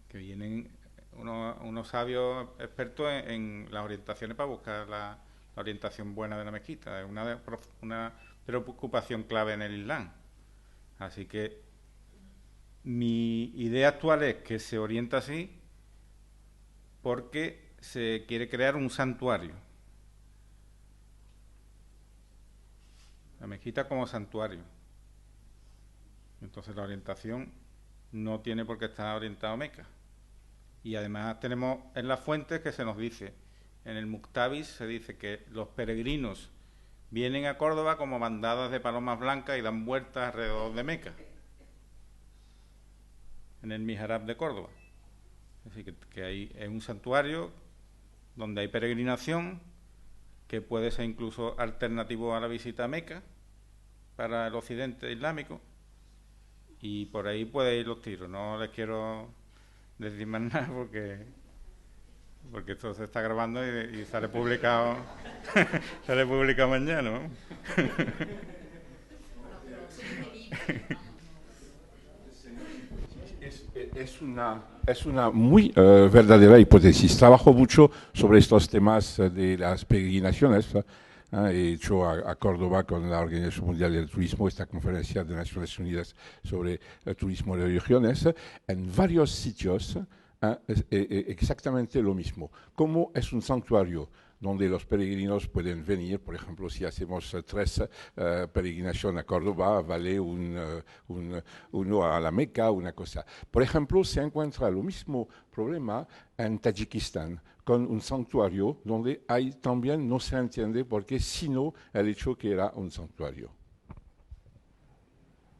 Que vienen unos sabios expertos en las orientaciones para buscar la orientación buena de la mezquita. Es una preocupación clave en el Islam. Así que mi idea actual es que se orienta así porque se quiere crear un santuario. La mezquita como santuario. Entonces la orientación no tiene por qué estar orientada a Meca. Y además tenemos en las fuentes que se nos dice, en el Muktabis se dice que los peregrinos vienen a Córdoba como bandadas de palomas blancas y dan vueltas alrededor de Meca, en el Mihrab de Córdoba. Es decir, que es un santuario donde hay peregrinación, que puede ser incluso alternativo a la visita a Meca para el occidente islámico, y por ahí puede ir los tiros. No les quiero decir más nada porque esto se está grabando y sale publicado sale publicado mañana, ¿no? Es una muy verdadera hipótesis. Trabajo mucho sobre estos temas de las peregrinaciones. He hecho a Córdoba con la Organización Mundial del Turismo esta conferencia de Naciones Unidas sobre el turismo de religiones. En varios sitios es exactamente lo mismo. Como es un santuario donde los peregrinos pueden venir, por ejemplo, si hacemos 3 peregrinaciones a Córdoba, vale uno a la Meca, una cosa. Por ejemplo, se encuentra lo mismo problema en Tayikistán, con un santuario donde hay también no se entiende por qué, sino el hecho que era un santuario.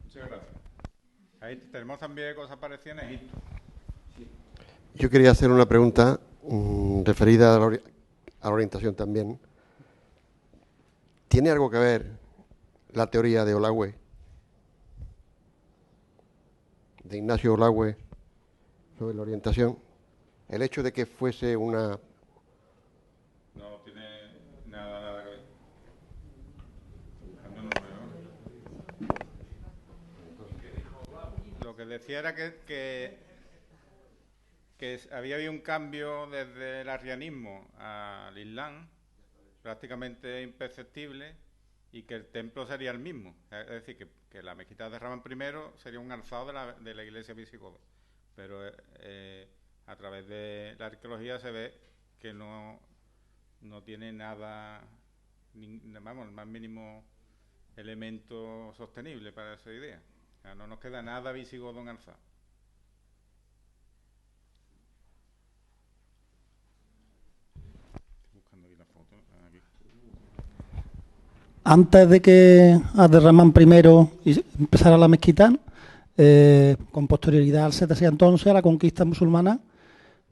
Muchas gracias. Ahí tenemos también cosas parecidas en Egipto. Yo quería hacer una pregunta referida a la orientación también. ¿Tiene algo que ver la teoría de Olagüe, de Ignacio Olagüe, sobre la orientación? El hecho de que fuese una... No tiene nada que ver. Lo que decía era que había habido un cambio desde el arrianismo al Islam, prácticamente imperceptible, y que el templo sería el mismo. Es decir, que la mezquita de Ramán I sería un alzado de la iglesia visigoda. Pero a través de la arqueología se ve que no tiene nada, vamos, el más mínimo elemento sostenible para esa idea. O sea, no nos queda nada visigodo en alzado. Antes de que Abderramán I empezara la mezquita, con posterioridad al 711, a la conquista musulmana,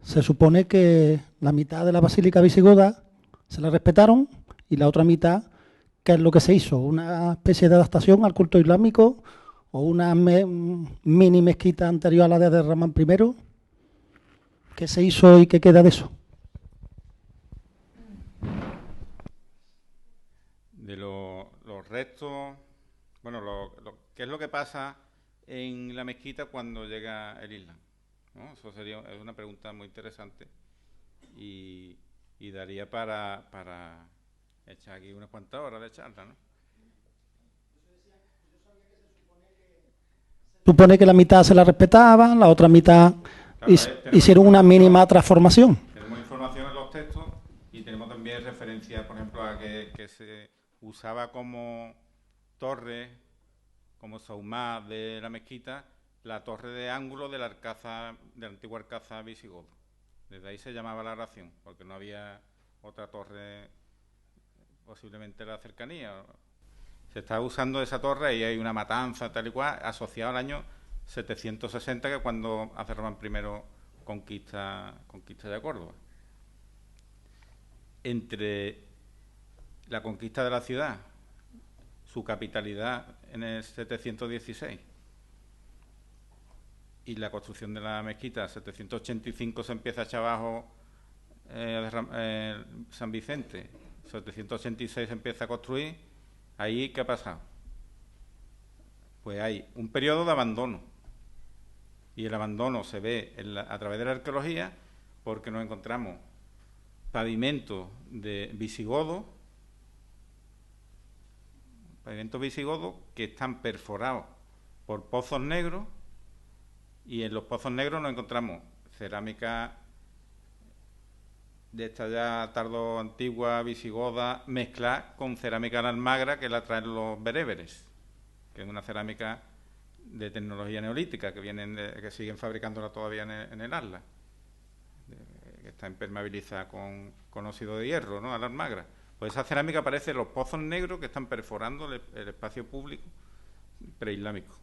se supone que la mitad de la basílica visigoda se la respetaron y la otra mitad, ¿qué es lo que se hizo? ¿Una especie de adaptación al culto islámico o una mini mezquita anterior a la de Abderramán I? ¿Qué se hizo y qué queda de eso? De los restos, bueno, ¿qué es lo que pasa en la mezquita cuando llega el Islam? ¿No? Eso es una pregunta muy interesante y daría para echar aquí unas cuantas horas de charla, ¿no? Supone que la mitad se la respetaban, la otra mitad Claro, hicieron una mínima transformación. Tenemos información en los textos y tenemos también referencias, por ejemplo, a que se usaba como torre, como saumá de la mezquita, la torre de ángulo de la antigua alcázar visigodo. Desde ahí se llamaba La Ración, porque no había otra torre posiblemente en la cercanía. Se está usando esa torre y hay una matanza tal y cual asociada al año 760, que es cuando Abderramán I conquista de Córdoba. Entre la conquista de la ciudad, su capitalidad en el 716 y la construcción de la mezquita, en 785 se empieza a echar abajo San Vicente, 786 se empieza a construir. ¿Ahí qué ha pasado? Pues hay un periodo de abandono, y el abandono se ve a través de la arqueología, porque nos encontramos pavimentos de visigodos que están perforados por pozos negros, y en los pozos negros nos encontramos cerámica de esta ya tardo antigua visigoda mezclada con cerámica de Almagra, que la traen los bereberes, que es una cerámica de tecnología neolítica que siguen fabricándola todavía en el Atlas, que está impermeabilizada con óxido de hierro, ¿no?, a la Almagra. Pues esa cerámica aparece en los pozos negros que están perforando el espacio público preislámico.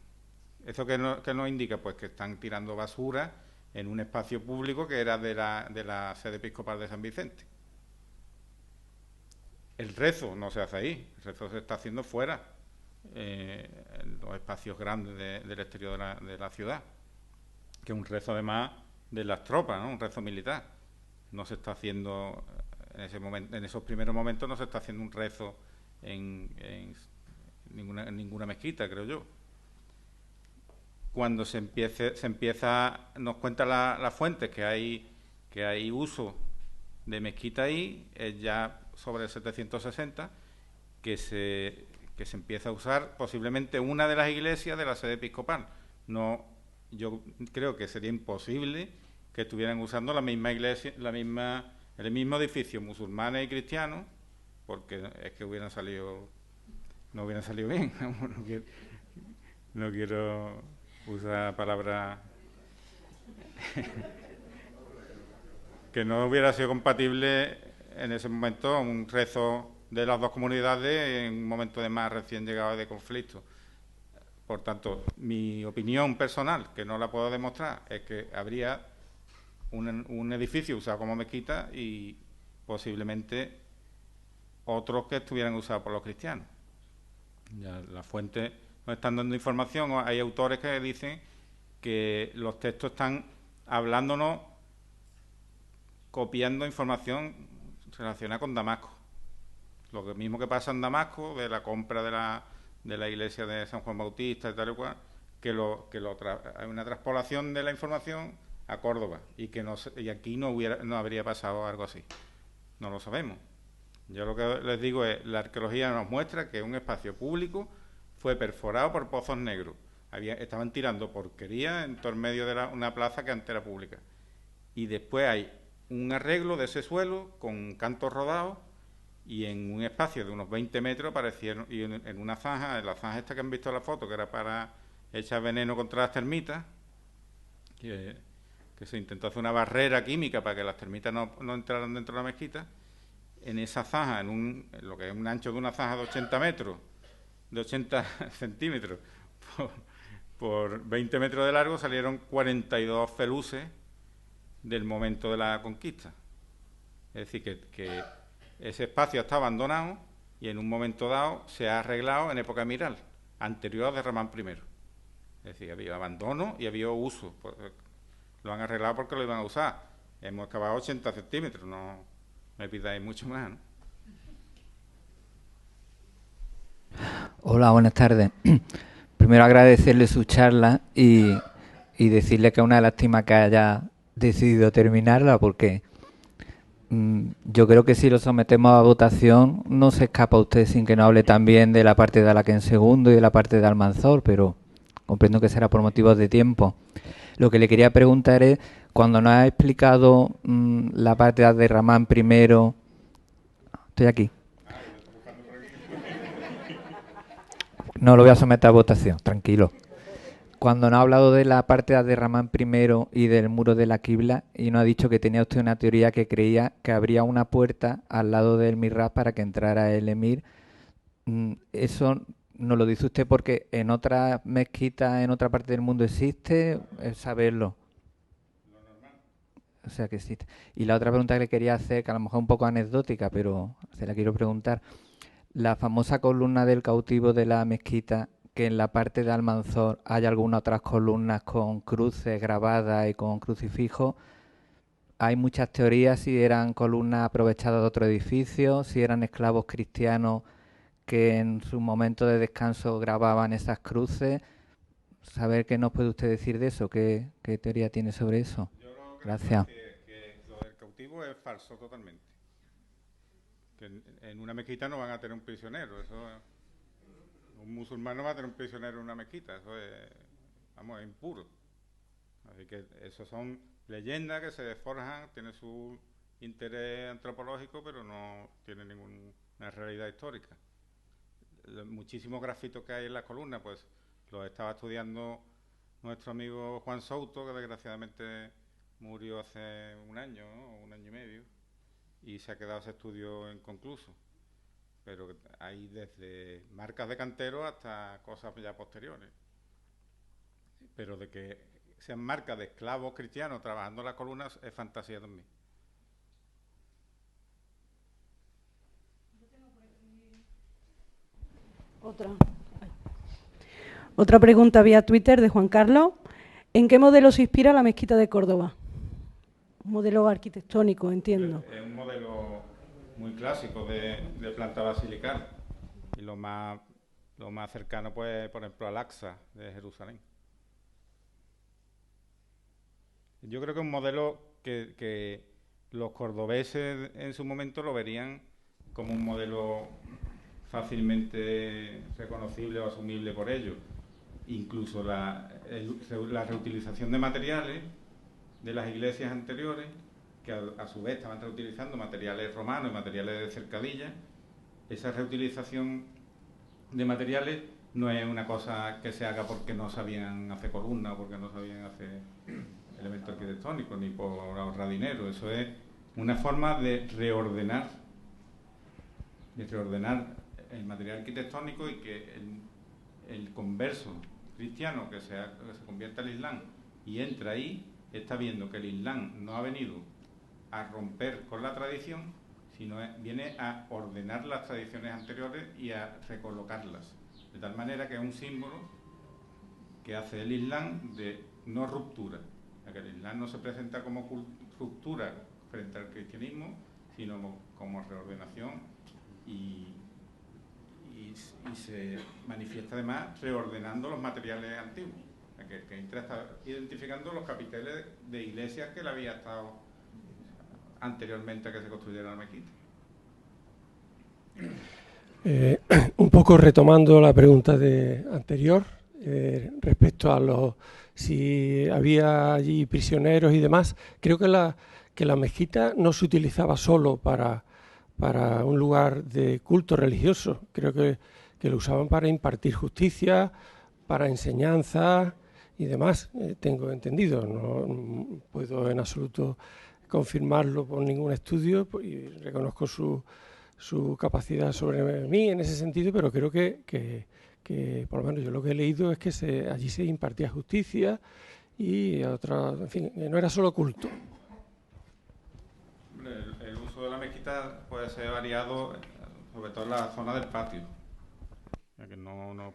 ¿Eso qué nos indica? Pues que están tirando basura en un espacio público que era de la sede episcopal de San Vicente. El rezo no se hace ahí, el rezo se está haciendo fuera, en los espacios grandes del exterior de la ciudad, que es un rezo además de las tropas, ¿no?, un rezo militar. No se está haciendo en esos primeros momentos, no se está haciendo un rezo en ninguna mezquita, creo yo. Cuando se empieza, nos cuenta la fuente que hay uso de mezquita ahí, es ya sobre el 760, que se empieza a usar posiblemente una de las iglesias de la sede episcopal. No, yo creo que sería imposible que estuvieran usando la misma iglesia, el mismo edificio, musulmanes y cristianos, porque es que no hubieran salido bien. No quiero usar palabras que no hubiera sido compatible en ese momento un rezo de las dos comunidades en un momento de más recién llegado de conflicto. Por tanto, mi opinión personal, que no la puedo demostrar, es que habría un edificio usado como mezquita y posiblemente otros que estuvieran usados por los cristianos. Ya las fuentes nos están dando información. Hay autores que dicen que los textos están hablándonos, copiando información relacionada con Damasco. Lo mismo que pasa en Damasco, de la compra de la iglesia de San Juan Bautista y tal y cual, hay una traspolación de la información a Córdoba, y aquí no habría pasado algo así. No lo sabemos. Yo lo que les digo es, la arqueología nos muestra que un espacio público fue perforado por pozos negros. Estaban tirando porquería en todo el medio de una plaza que antes era pública. Y después hay un arreglo de ese suelo con cantos rodados, y en un espacio de unos 20 metros aparecieron, y en una zanja, en la zanja esta que han visto en la foto, que era para echar veneno contra las termitas, que se intentó hacer una barrera química para que las termitas no entraran dentro de la mezquita. En esa zanja, en lo que es un ancho de una zanja de 80 metros, de 80 centímetros por 20 metros de largo, salieron 42 feluces del momento de la conquista. Es decir, que ese espacio está abandonado y en un momento dado se ha arreglado en época emiral, anterior a Abderramán I. Es decir, había abandono y había uso. Lo han arreglado porque lo iban a usar. Hemos excavado 80 centímetros, no me pidáis mucho más, ¿no? Hola, buenas tardes. Primero agradecerle su charla y decirle que es una lástima que haya decidido terminarla, porque yo creo que si lo sometemos a votación no se escapa usted sin que no hable también de la parte de Alaquén II y de la parte de Almanzor, pero comprendo que será por motivos de tiempo. Lo que le quería preguntar es, cuando nos ha explicado la parte de Abderramán I... Estoy aquí. No lo voy a someter a votación, tranquilo. cuando nos ha hablado de la parte de Abderramán I y del muro de la Qibla, y nos ha dicho que tenía usted una teoría que creía que habría una puerta al lado del mihrab para que entrara el emir. Eso nos lo dice usted porque en otra mezquita, en otra parte del mundo existe, es saberlo. O sea que existe. Y la otra pregunta que le quería hacer, que a lo mejor es un poco anecdótica, pero se la quiero preguntar. La famosa columna del cautivo de la mezquita, que en la parte de Almanzor hay algunas otras columnas con cruces grabadas y con crucifijos. Hay muchas teorías si eran columnas aprovechadas de otro edificio, si eran esclavos cristianos que en su momento de descanso grababan esas cruces. Saber qué nos puede usted decir de eso, qué teoría tiene sobre eso. Gracias. Que lo del cautivo es falso totalmente. Que en una mezquita no van a tener un prisionero. Un musulmán no va a tener un prisionero en una mezquita. Eso es, vamos, es impuro. Así que eso son leyendas que se forjan, tienen su interés antropológico, pero no tienen ninguna realidad histórica. Los muchísimos grafitos que hay en las columnas, pues los estaba estudiando nuestro amigo Juan Souto, que desgraciadamente murió hace un año, ¿no? O un año y medio, y se ha quedado ese estudio inconcluso. Pero hay desde marcas de cantero hasta cosas ya posteriores. Pero de que sean marcas de esclavos cristianos trabajando las columnas es fantasía también. Otra pregunta vía Twitter de Juan Carlos. ¿En qué modelo se inspira la mezquita de Córdoba? Un modelo arquitectónico, entiendo. Es un modelo muy clásico de planta basilical. Y lo más cercano, pues, por ejemplo, al Aqsa de Jerusalén. Yo creo que es un modelo que los cordobeses en su momento lo verían como un modelo fácilmente reconocible o asumible por ellos. Incluso la reutilización de materiales de las iglesias anteriores, que a su vez estaban reutilizando materiales romanos y materiales de cercadilla. Esa reutilización de materiales no es una cosa que se haga porque no sabían hacer columnas o porque no sabían hacer elementos arquitectónicos, ni por ahorrar dinero. Eso es una forma de reordenar el material arquitectónico y que el converso cristiano que se convierta al Islam y entra ahí, está viendo que el Islam no ha venido a romper con la tradición, sino viene a ordenar las tradiciones anteriores y a recolocarlas. De tal manera que es un símbolo que hace el Islam de no ruptura. Que el Islam no se presenta como ruptura frente al cristianismo, sino como reordenación y se manifiesta además reordenando los materiales antiguos. Que está identificando los capiteles de iglesias que le había estado anteriormente a que se construyera la mezquita. Un poco retomando la pregunta anterior, respecto a si había allí prisioneros y demás, creo que la mezquita no se utilizaba solo para un lugar de culto religioso. Creo que lo usaban para impartir justicia, para enseñanza y demás, tengo entendido. No puedo en absoluto confirmarlo por ningún estudio y reconozco su capacidad sobre mí en ese sentido, pero creo que por lo menos yo lo que he leído es que allí se impartía justicia y en fin, no era solo culto. El uso de la mezquita puede ser variado, sobre todo en la zona del patio. Ya que no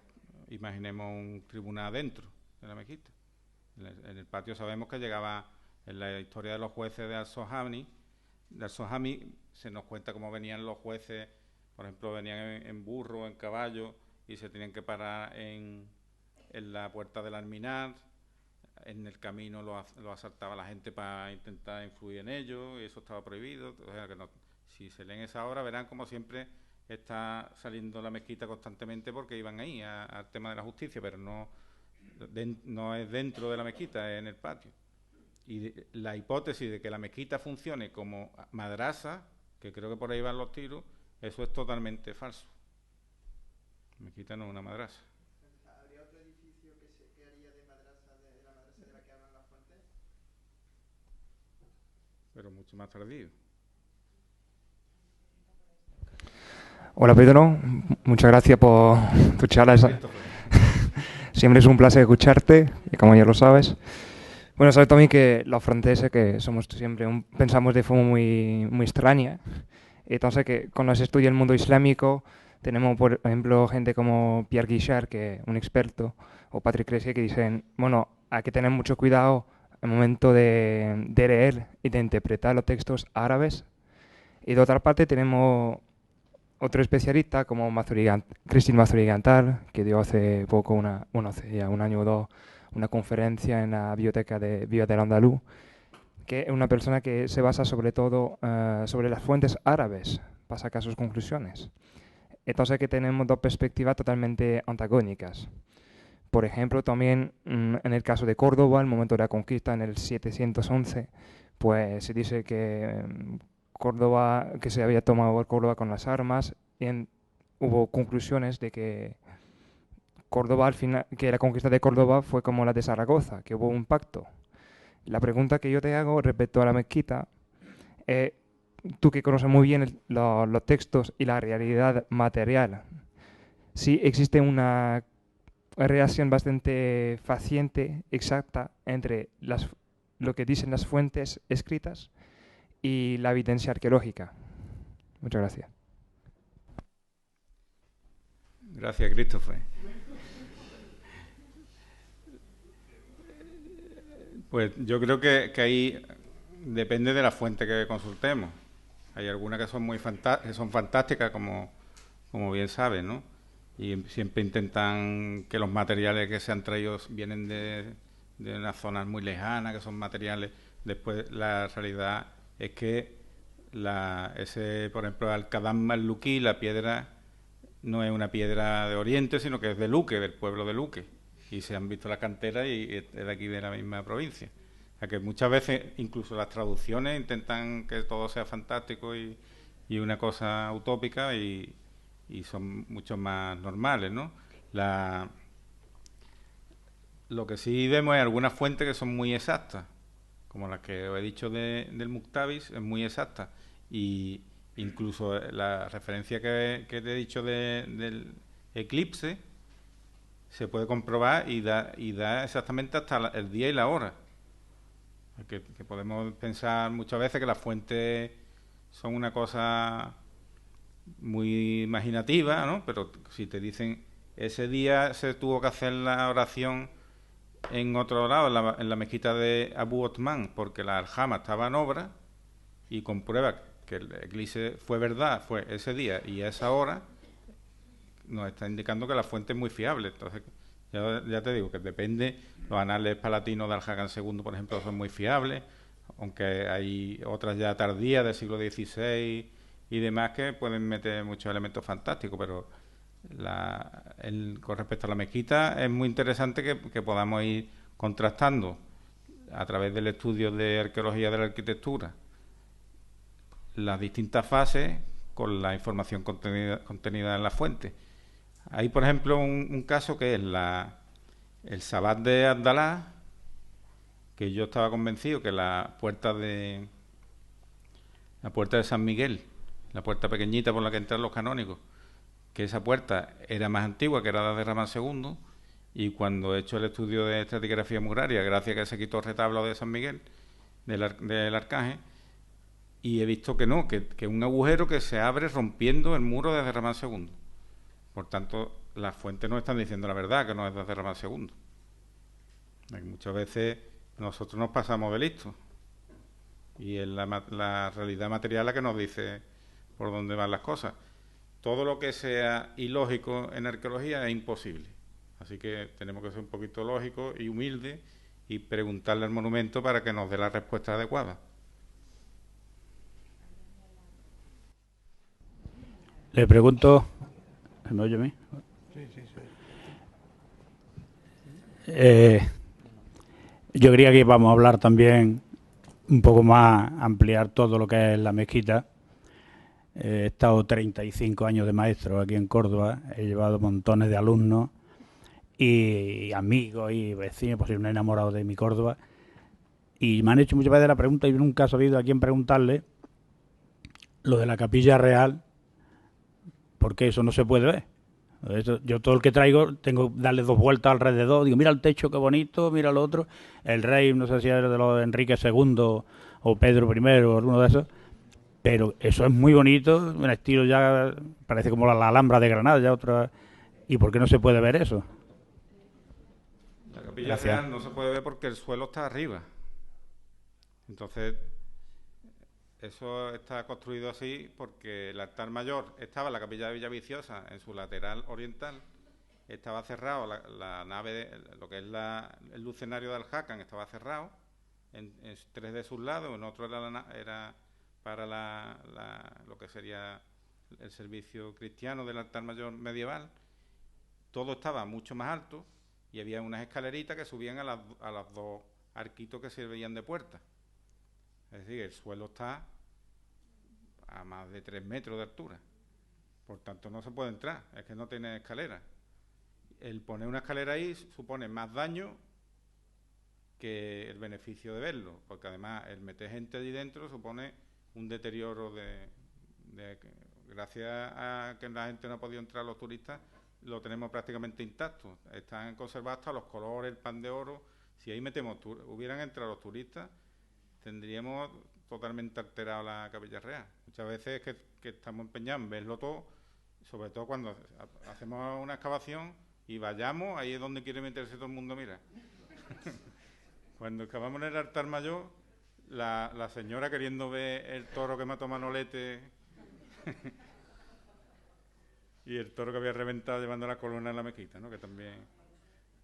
imaginemos un tribunal dentro de la mezquita. En el patio sabemos que llegaba, en la historia de los jueces de Al-Sohami se nos cuenta cómo venían los jueces, por ejemplo, venían en burro, en caballo, y se tenían que parar en la puerta del alminar. En el camino lo asaltaba la gente para intentar influir en ellos, y eso estaba prohibido. O sea, que si se leen esa obra verán como siempre está saliendo la mezquita constantemente porque iban ahí al tema de la justicia, pero no es dentro de la mezquita, es en el patio. Y la hipótesis de que la mezquita funcione como madrasa, que creo que por ahí van los tiros, eso es totalmente falso. La mezquita no es una madrasa. ¿Habría otro edificio que haría de pero mucho más tardío. Hola Pedro, muchas gracias por tu charla. Siempre es un placer escucharte, y como ya lo sabes. Bueno, sabes también que los franceses, que somos siempre, pensamos de forma muy extraña. Entonces, que cuando se estudia el mundo islámico, tenemos, por ejemplo, gente como Pierre Guichard, que es un experto, o Patrick Cressier, que dicen, bueno, hay que tener mucho cuidado al momento de leer y de interpretar los textos árabes. Y de otra parte tenemos otro especialista como Christine Mazuri-Gantar, que dio hace poco, hace ya un año o dos, una conferencia en la biblioteca de Villa del Andaluz, que es una persona que se basa sobre todo sobre las fuentes árabes para sacar sus conclusiones. Entonces que tenemos dos perspectivas totalmente antagónicas. Por ejemplo, también en el caso de Córdoba, el momento de la conquista en el 711, pues se dice que Córdoba, que se había tomado Córdoba con las armas, y hubo conclusiones de que Córdoba, al final, que la conquista de Córdoba fue como la de Zaragoza, que hubo un pacto. La pregunta que yo te hago respecto a la mezquita, tú que conoces muy bien los textos y la realidad material, si existe una relación bastante faciente, exacta, entre lo que dicen las fuentes escritas y la evidencia arqueológica. Muchas gracias. Gracias, Christopher. Pues yo creo que ahí depende de la fuente que consultemos. Hay algunas que son que son fantásticas, como bien saben, ¿no? Y siempre intentan que los materiales que se han traído vienen de unas zonas muy lejanas, que son materiales. Después la realidad es que por ejemplo, Al-Qadam al-Luqui, la piedra no es una piedra de Oriente, sino que es de Luque, del pueblo de Luque. Y se han visto las canteras y es de aquí de la misma provincia. O sea que muchas veces, incluso las traducciones, intentan que todo sea fantástico y una cosa utópica y son mucho más normales, ¿no? Lo que sí vemos es algunas fuentes que son muy exactas, como las que os he dicho del Muktabis, es muy exacta. Y incluso la referencia que te he dicho del eclipse se puede comprobar y da exactamente hasta el día y la hora. Que podemos pensar muchas veces que las fuentes son una cosa muy imaginativa, ¿no? Pero si te dicen ese día se tuvo que hacer la oración en otro lado, en la mezquita de Abu Othman, porque la aljama estaba en obra, y comprueba que el eclipse fue verdad, fue ese día y a esa hora, nos está indicando que la fuente es muy fiable. Entonces, ya te digo que depende. Los anales palatinos de Al-Hagan II, por ejemplo, son muy fiables, aunque hay otras ya tardías del siglo XVI y demás que pueden meter muchos elementos fantásticos, pero con respecto a la mezquita es muy interesante que podamos ir contrastando a través del estudio de arqueología de la arquitectura las distintas fases con la información contenida en la fuente. Hay, por ejemplo, un caso que es el Sabbat de Abdalá, que yo estaba convencido que la puerta de San Miguel, la puerta pequeñita por la que entran los canónigos, que esa puerta era más antigua, que era la de Ramán II, y cuando he hecho el estudio de estratigrafía muraria, gracias a que se quitó el retablo de San Miguel, del Arcángel, y he visto que no, que un agujero que se abre rompiendo el muro desde Ramán II. Por tanto, las fuentes no están diciendo la verdad, que no es desde Ramán II. Muchas veces nosotros nos pasamos de listos, y es la realidad material la que nos dice por dónde van las cosas. Todo lo que sea ilógico en arqueología es imposible. Así que tenemos que ser un poquito lógicos y humildes y preguntarle al monumento para que nos dé la respuesta adecuada. Le pregunto... ¿Me oye a mí? Sí. Yo quería que íbamos a hablar también un poco más, ampliar todo lo que es la mezquita. He estado 35 años de maestro aquí en Córdoba, he llevado montones de alumnos y amigos y vecinos, pues soy un enamorado de mi Córdoba. Y me han hecho muchas veces la pregunta y nunca he sabido a quién preguntarle lo de la Capilla Real, porque eso no se puede ver. Eso, yo todo el que traigo tengo que darle 2 vueltas alrededor. Digo, mira el techo, qué bonito, mira lo otro. El rey, no sé si era de los de Enrique II o Pedro I o alguno de esos. Pero eso es muy bonito, un estilo ya, parece como la Alhambra de Granada, ya otra. ¿Y por qué no se puede ver eso? La Capilla Real no se puede ver porque el suelo está arriba. Entonces, eso está construido así porque el altar mayor estaba en la capilla de Villaviciosa, en su lateral oriental, estaba cerrado, la nave, lo que es el lucenario de Aljacan estaba cerrado, en 3 de sus lados, en otro era para lo que sería el servicio cristiano del altar mayor medieval. Todo estaba mucho más alto y había unas escaleritas que subían a los 2 arquitos que servían de puerta. Es decir, el suelo está a más de 3 metros de altura. Por tanto, no se puede entrar, es que no tiene escalera. El poner una escalera ahí supone más daño que el beneficio de verlo, porque además el meter gente allí dentro supone un deterioro gracias a que la gente no ha podido entrar, los turistas, lo tenemos prácticamente intacto. Están conservados hasta los colores, el pan de oro. Si ahí hubieran entrado los turistas, tendríamos totalmente alterado la Capilla Real. Muchas veces que estamos empeñados en verlo todo, sobre todo cuando hacemos una excavación y vayamos, ahí es donde quiere meterse todo el mundo, mira. Cuando excavamos en el altar mayor, la señora queriendo ver el toro que mató Manolete y el toro que había reventado llevando la columna en la mezquita, ¿no? Que también,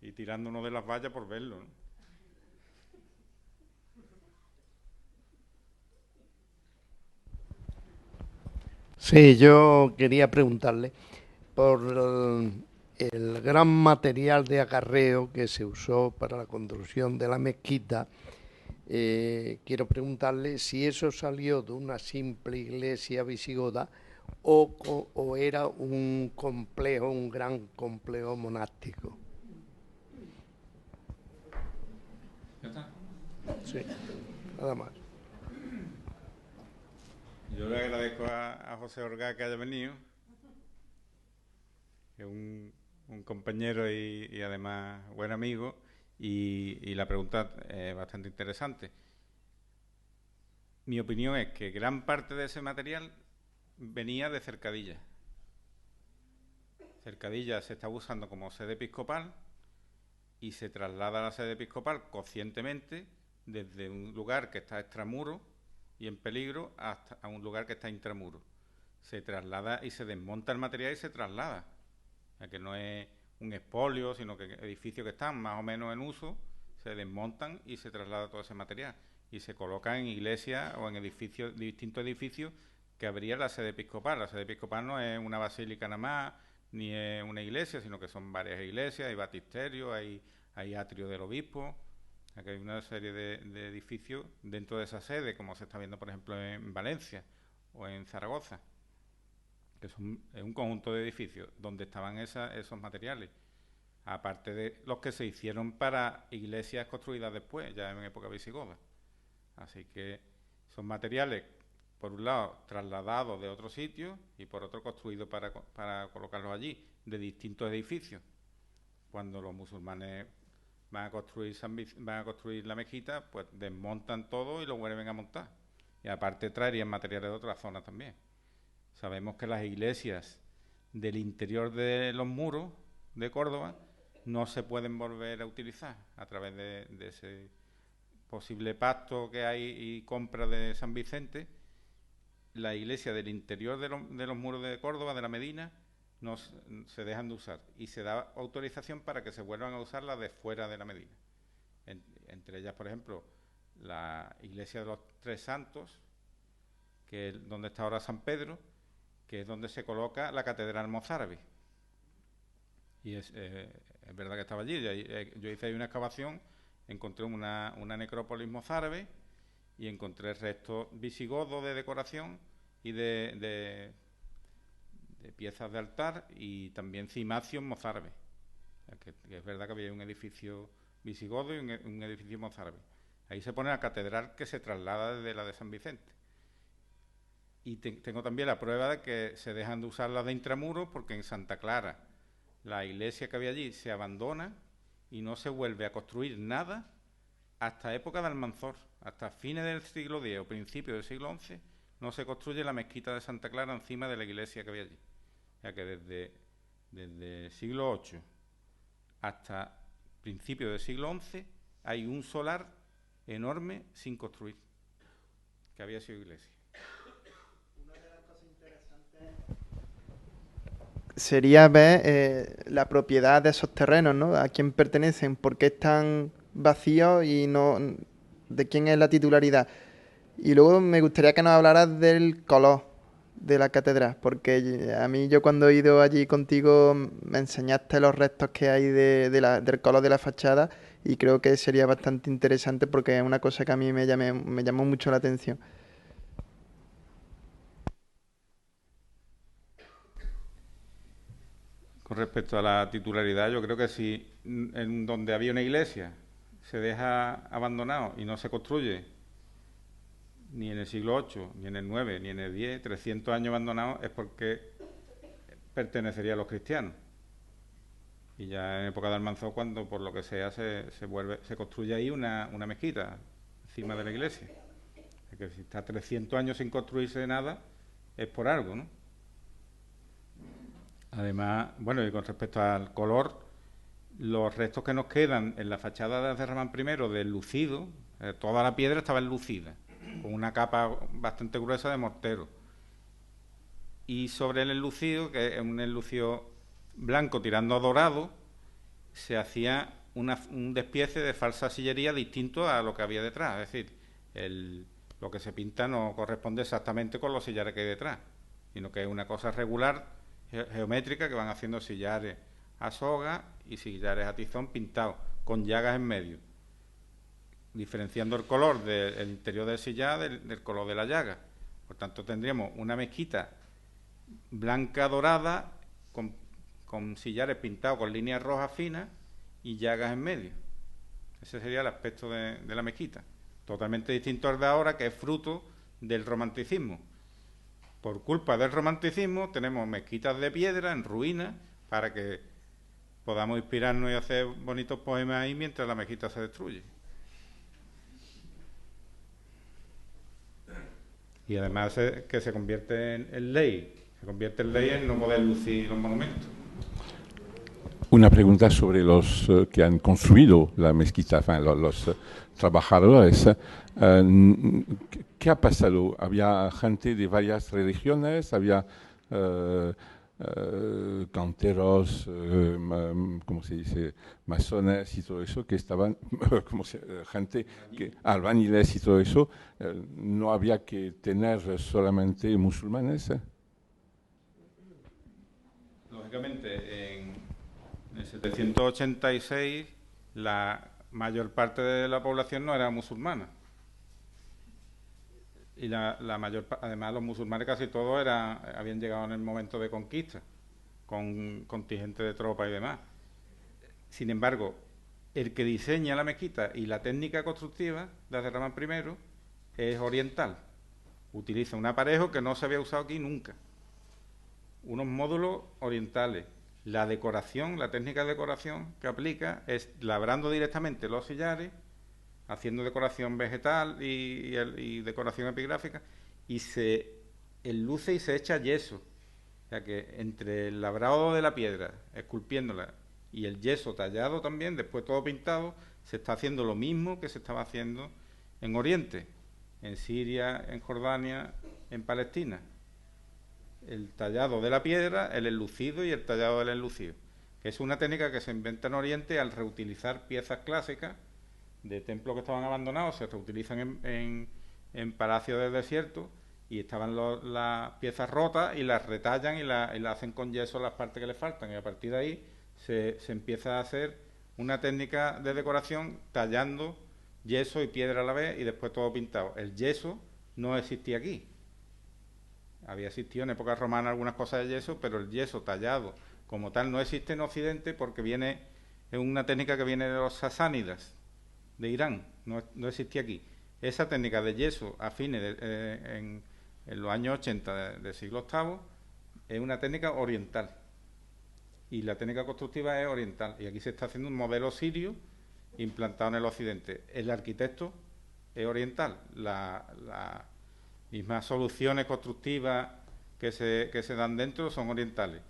y tirando uno de las vallas por verlo, ¿no? Sí, yo quería preguntarle por el gran material de acarreo que se usó para la construcción de la mezquita. Quiero preguntarle si eso salió de una simple iglesia visigoda o era un gran complejo monástico. ¿Ya está? Sí, nada más. Yo le agradezco a José Orgá que haya venido, que es un compañero y además buen amigo, y la pregunta es bastante interesante. Mi opinión es que gran parte de ese material venía de Cercadilla. Cercadilla se está usando como sede episcopal y se traslada a la sede episcopal conscientemente desde un lugar que está extramuro y en peligro hasta a un lugar que está intramuro. Se traslada y se desmonta el material y se traslada. O sea, que no es un expolio, sino que edificios que están más o menos en uso se desmontan y se traslada todo ese material y se coloca en iglesias o en edificios, distintos edificios que habría la sede episcopal. La sede episcopal no es una basílica nada más, ni es una iglesia, sino que son varias iglesias, hay baptisterios, hay atrio del obispo. Aquí hay una serie de edificios dentro de esa sede, como se está viendo, por ejemplo, en Valencia o en Zaragoza, que es un conjunto de edificios donde estaban esos materiales, aparte de los que se hicieron para iglesias construidas después, ya en época visigoda. Así que son materiales, por un lado, trasladados de otros sitios y por otro, construidos para colocarlos allí, de distintos edificios. Cuando los musulmanes van a construir la mezquita, pues desmontan todo y lo vuelven a montar. Y aparte traerían materiales de otras zonas también. Sabemos que las iglesias del interior de los muros de Córdoba no se pueden volver a utilizar a través de ese posible pacto que hay y compra de San Vicente. La iglesia del interior de los muros de Córdoba, de la Medina, no se dejan de usar y se da autorización para que se vuelvan a usar las de fuera de la Medina. Entre ellas, por ejemplo, la iglesia de los Tres Santos, que es donde está ahora San Pedro, que es donde se coloca la catedral mozárabe. Y es verdad que estaba allí. Yo hice ahí una excavación, encontré una necrópolis mozárabe y encontré restos visigodos de decoración y de piezas de altar y también cimacios mozárabes. Que es verdad que había un edificio visigodo y un edificio mozárabe. Ahí se pone la catedral que se traslada desde la de San Vicente. Y tengo también la prueba de que se dejan de usar las de intramuros, porque en Santa Clara la iglesia que había allí se abandona y no se vuelve a construir nada hasta época de Almanzor. Hasta fines del siglo X o principios del siglo XI no se construye la mezquita de Santa Clara encima de la iglesia que había allí. O sea que desde el siglo VIII hasta principios del siglo XI hay un solar enorme sin construir, que había sido iglesia. Una de las cosas interesantes sería ver la propiedad de esos terrenos, ¿no? A quién pertenecen, por qué están vacíos y no de quién es la titularidad. Y luego me gustaría que nos hablaras del color de la catedral, porque a mí, yo cuando he ido allí contigo me enseñaste los restos que hay del color de la fachada, y creo que sería bastante interesante porque es una cosa que a mí me llamó mucho la atención. Con respecto a la titularidad, yo creo que si en donde había una iglesia se deja abandonado y no se construye, ni en el siglo VIII, ni en el IX, ni en el X, 300 años abandonado, es porque pertenecería a los cristianos. Y ya en época de Almanzor, cuando por lo que sea se construye ahí una mezquita encima de la iglesia. Es que si está 300 años sin construirse nada, es por algo, ¿no? Además, bueno, y con respecto al color, los restos que nos quedan en la fachada de Ramán I del lucido, toda la piedra estaba enlucida, con una capa bastante gruesa de mortero. Y sobre el enlucido, que es un enlucido blanco tirando a dorado, se hacía un despiece de falsa sillería distinto a lo que había detrás. Es decir, lo que se pinta no corresponde exactamente con los sillares que hay detrás, sino que es una cosa regular, geométrica, que van haciendo sillares a soga y sillares a tizón pintados, con llagas en medio, diferenciando el color del interior del sillar del color de la llaga. Por tanto, tendríamos una mezquita blanca dorada con sillares pintados con líneas rojas finas y llagas en medio. Ese sería el aspecto de la mezquita, totalmente distinto al de ahora, que es fruto del romanticismo. Por culpa del romanticismo tenemos mezquitas de piedra en ruinas para que podamos inspirarnos y hacer bonitos poemas ahí mientras la mezquita se destruye. Y además que se convierte en ley. Se convierte en ley en no poder lucir los monumentos. Una pregunta sobre los que han construido la mezquita, los trabajadores. ¿Qué ha pasado? ¿Había gente de varias religiones? ¿Había canteros, ¿cómo se dice? Masones y todo eso, que estaban, gente, albañiles y todo eso? ¿No había que tener solamente musulmanes? Lógicamente, en el 786 la mayor parte de la población no era musulmana. Y además los musulmanes casi todos habían llegado en el momento de conquista, con contingente de tropas y demás. Sin embargo, el que diseña la mezquita y la técnica constructiva de Ramán I es oriental. Utiliza un aparejo que no se había usado aquí nunca. Unos módulos orientales. La decoración, la técnica de decoración que aplica es labrando directamente los sillares, haciendo decoración vegetal y decoración epigráfica, y se enluce y se echa yeso. O sea que entre el labrado de la piedra, esculpiéndola, y el yeso tallado también, después todo pintado, se está haciendo lo mismo que se estaba haciendo en Oriente, en Siria, en Jordania, en Palestina. El tallado de la piedra, el enlucido y el tallado del enlucido, que es una técnica que se inventa en Oriente al reutilizar piezas clásicas de templos que estaban abandonados, se reutilizan en palacios del desierto, y estaban las piezas rotas y las retallan y las hacen con yeso las partes que le faltan, y a partir de ahí se empieza a hacer una técnica de decoración tallando yeso y piedra a la vez y después todo pintado. El yeso no existía aquí. Había existido en época romana algunas cosas de yeso, pero el yeso tallado como tal no existe en Occidente porque es una técnica que viene de los sasánidas, de Irán, no existía aquí. Esa técnica de yeso a fines en los años 80 del siglo VIII es una técnica oriental. Y la técnica constructiva es oriental. Y aquí se está haciendo un modelo sirio implantado en el occidente. El arquitecto es oriental. Las mismas soluciones constructivas que se dan dentro son orientales.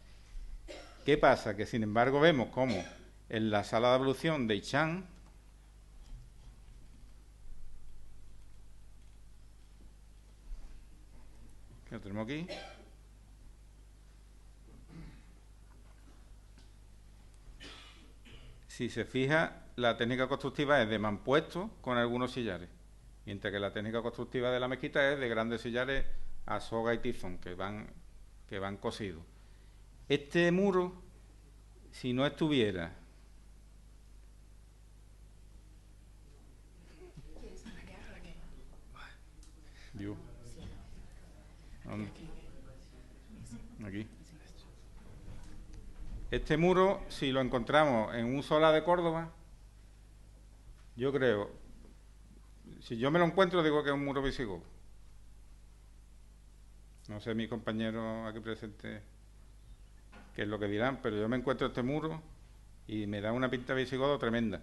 ¿Qué pasa? Que sin embargo vemos cómo en la sala de evolución de Ichan, que lo tenemos aquí, si se fija, la técnica constructiva es de mampuesto con algunos sillares, mientras que la técnica constructiva de la mezquita es de grandes sillares a soga y tizón, que van cosidos. Este muro, si no estuviera Dios. Aquí. Este muro, si lo encontramos en un solar de Córdoba, yo creo, si yo me lo encuentro, digo que es un muro visigodo. No sé mis compañeros aquí presentes qué es lo que dirán, pero yo me encuentro este muro y me da una pinta visigodo tremenda.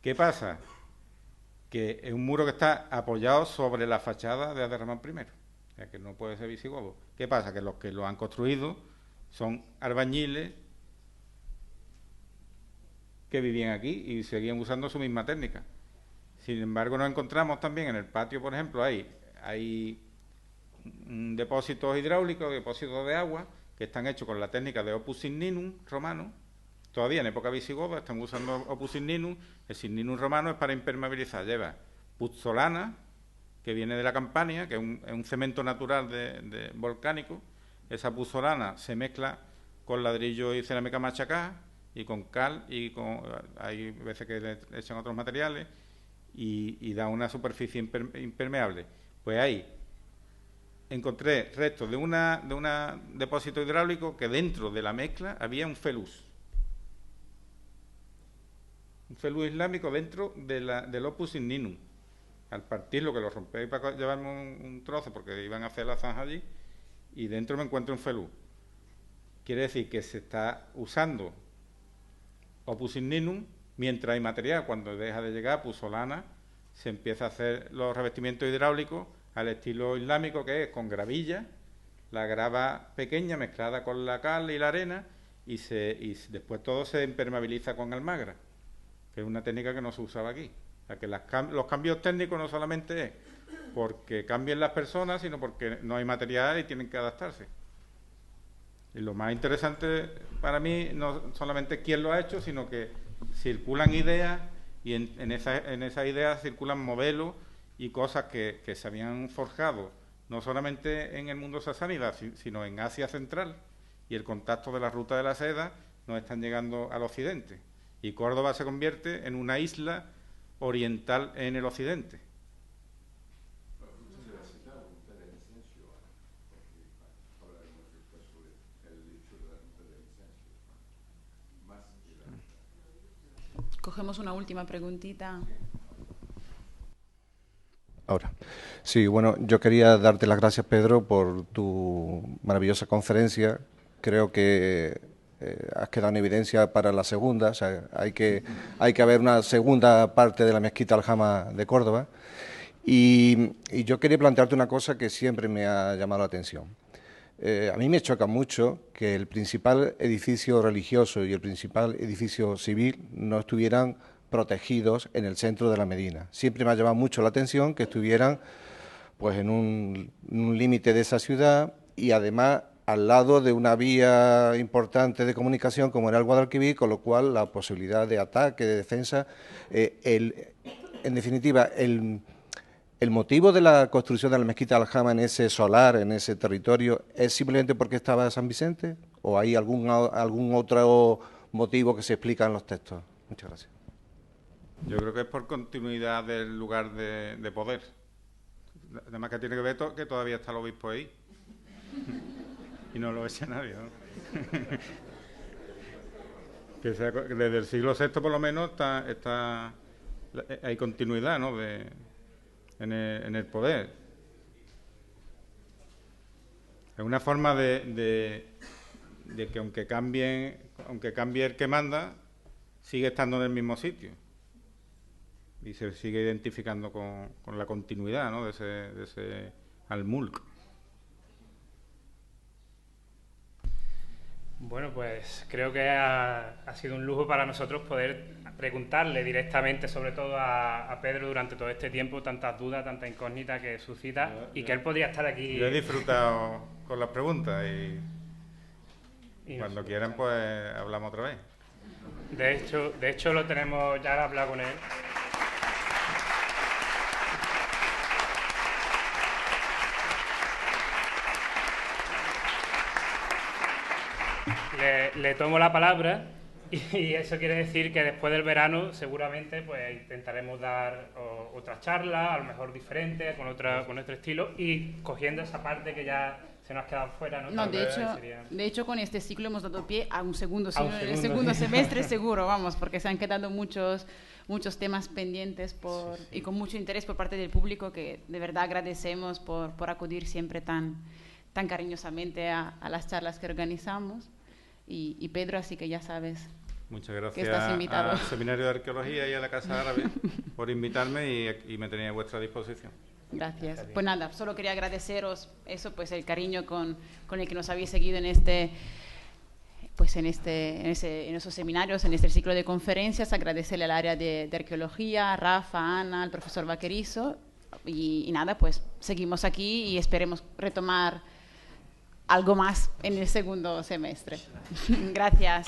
¿Qué pasa? Que es un muro que está apoyado sobre la fachada de Abderramán I, o sea que no puede ser visigodo. ¿Qué pasa? Que los que lo han construido son albañiles que vivían aquí y seguían usando su misma técnica. Sin embargo, nos encontramos también en el patio, por ejemplo, hay depósitos hidráulicos, depósitos de agua, que están hechos con la técnica de opus signinum romano. Todavía en época visigoda están usando opus signinum. El signinum romano es para impermeabilizar. Lleva puzzolana, que viene de la Campania, que es un cemento natural de volcánico. Esa puzzolana se mezcla con ladrillo y cerámica machacada, y con cal, hay veces que le echan otros materiales, y da una superficie impermeable. Pues ahí encontré restos de un depósito hidráulico que dentro de la mezcla había un feluz. Un feluz islámico dentro del opus signinum. Al partirlo, que lo rompéis para llevarme un trozo, porque iban a hacer la zanja allí, y dentro me encuentro un feluz. Quiere decir que se está usando opus signinum mientras hay material. Cuando deja de llegar puzzolana, se empieza a hacer los revestimientos hidráulicos al estilo islámico, que es con gravilla, la grava pequeña mezclada con la cal y la arena, y después todo se impermeabiliza con almagra, que es una técnica que no se usaba aquí. O sea, que los cambios técnicos no solamente es porque cambien las personas, sino porque no hay material y tienen que adaptarse. Y lo más interesante para mí no solamente quién lo ha hecho, sino que circulan ideas, y en esas ideas circulan modelos y cosas que se habían forjado no solamente en el mundo sasánida, sino en Asia Central, y el contacto de la ruta de la seda nos están llegando al occidente. Y Córdoba se convierte en una isla oriental en el occidente. Cogemos una última preguntita. Ahora, sí, bueno, yo quería darte las gracias, Pedro, por tu maravillosa conferencia. Creo que has quedado en evidencia para la segunda, o sea, hay que haber una segunda parte de la mezquita Aljama de Córdoba. Y yo quería plantearte una cosa que siempre me ha llamado la atención. A mí me choca mucho que el principal edificio religioso y el principal edificio civil no estuvieran protegidos en el centro de la Medina. Siempre me ha llamado mucho la atención que estuvieran pues en un límite de esa ciudad, y además al lado de una vía importante de comunicación como era el Guadalquivir, con lo cual la posibilidad de ataque, de defensa, en definitiva, ¿el motivo de la construcción de la mezquita Aljama en ese solar, en ese territorio, es simplemente porque estaba San Vicente? ¿O hay algún otro motivo que se explica en los textos? Muchas gracias. Yo creo que es por continuidad del lugar de poder. Además que tiene que ver que todavía está el obispo ahí. Y no lo echa nadie, ¿no? Que desde el siglo VI por lo menos está hay continuidad, ¿no?, en el poder. Es una forma de que aunque cambie el que manda, sigue estando en el mismo sitio y se sigue identificando con la continuidad, ¿no?, de ese al-mulk. Bueno, pues creo que ha sido un lujo para nosotros poder preguntarle directamente, sobre todo a Pedro, durante todo este tiempo, tantas dudas, tantas incógnitas que suscita, y que él podía estar aquí. Yo he disfrutado con las preguntas y cuando quieran, pues hablamos otra vez. De hecho lo tenemos ya hablado con él. Le tomo la palabra y eso quiere decir que después del verano seguramente pues intentaremos dar otra charla, a lo mejor diferente, con nuestro estilo, y cogiendo esa parte que ya se nos ha quedado fuera, ¿no? No, de hecho con este ciclo hemos dado pie a un segundo ciclo, el segundo semestre seguro, vamos, porque se han quedado muchos temas pendientes y con mucho interés por parte del público, que de verdad agradecemos por acudir siempre tan cariñosamente a las charlas que organizamos. Y Pedro, así que ya sabes. Muchas gracias que estás invitado al Seminario de Arqueología y a la Casa Árabe por invitarme y me tenía a vuestra disposición. Gracias. Pues nada, solo quería agradeceros eso, pues el cariño con el que nos habéis seguido en esos seminarios, en este ciclo de conferencias. Agradecerle al área de arqueología, a Rafa, a Ana, al profesor Vaquerizo. Y nada, pues seguimos aquí y esperemos retomar algo más en el segundo semestre. Gracias.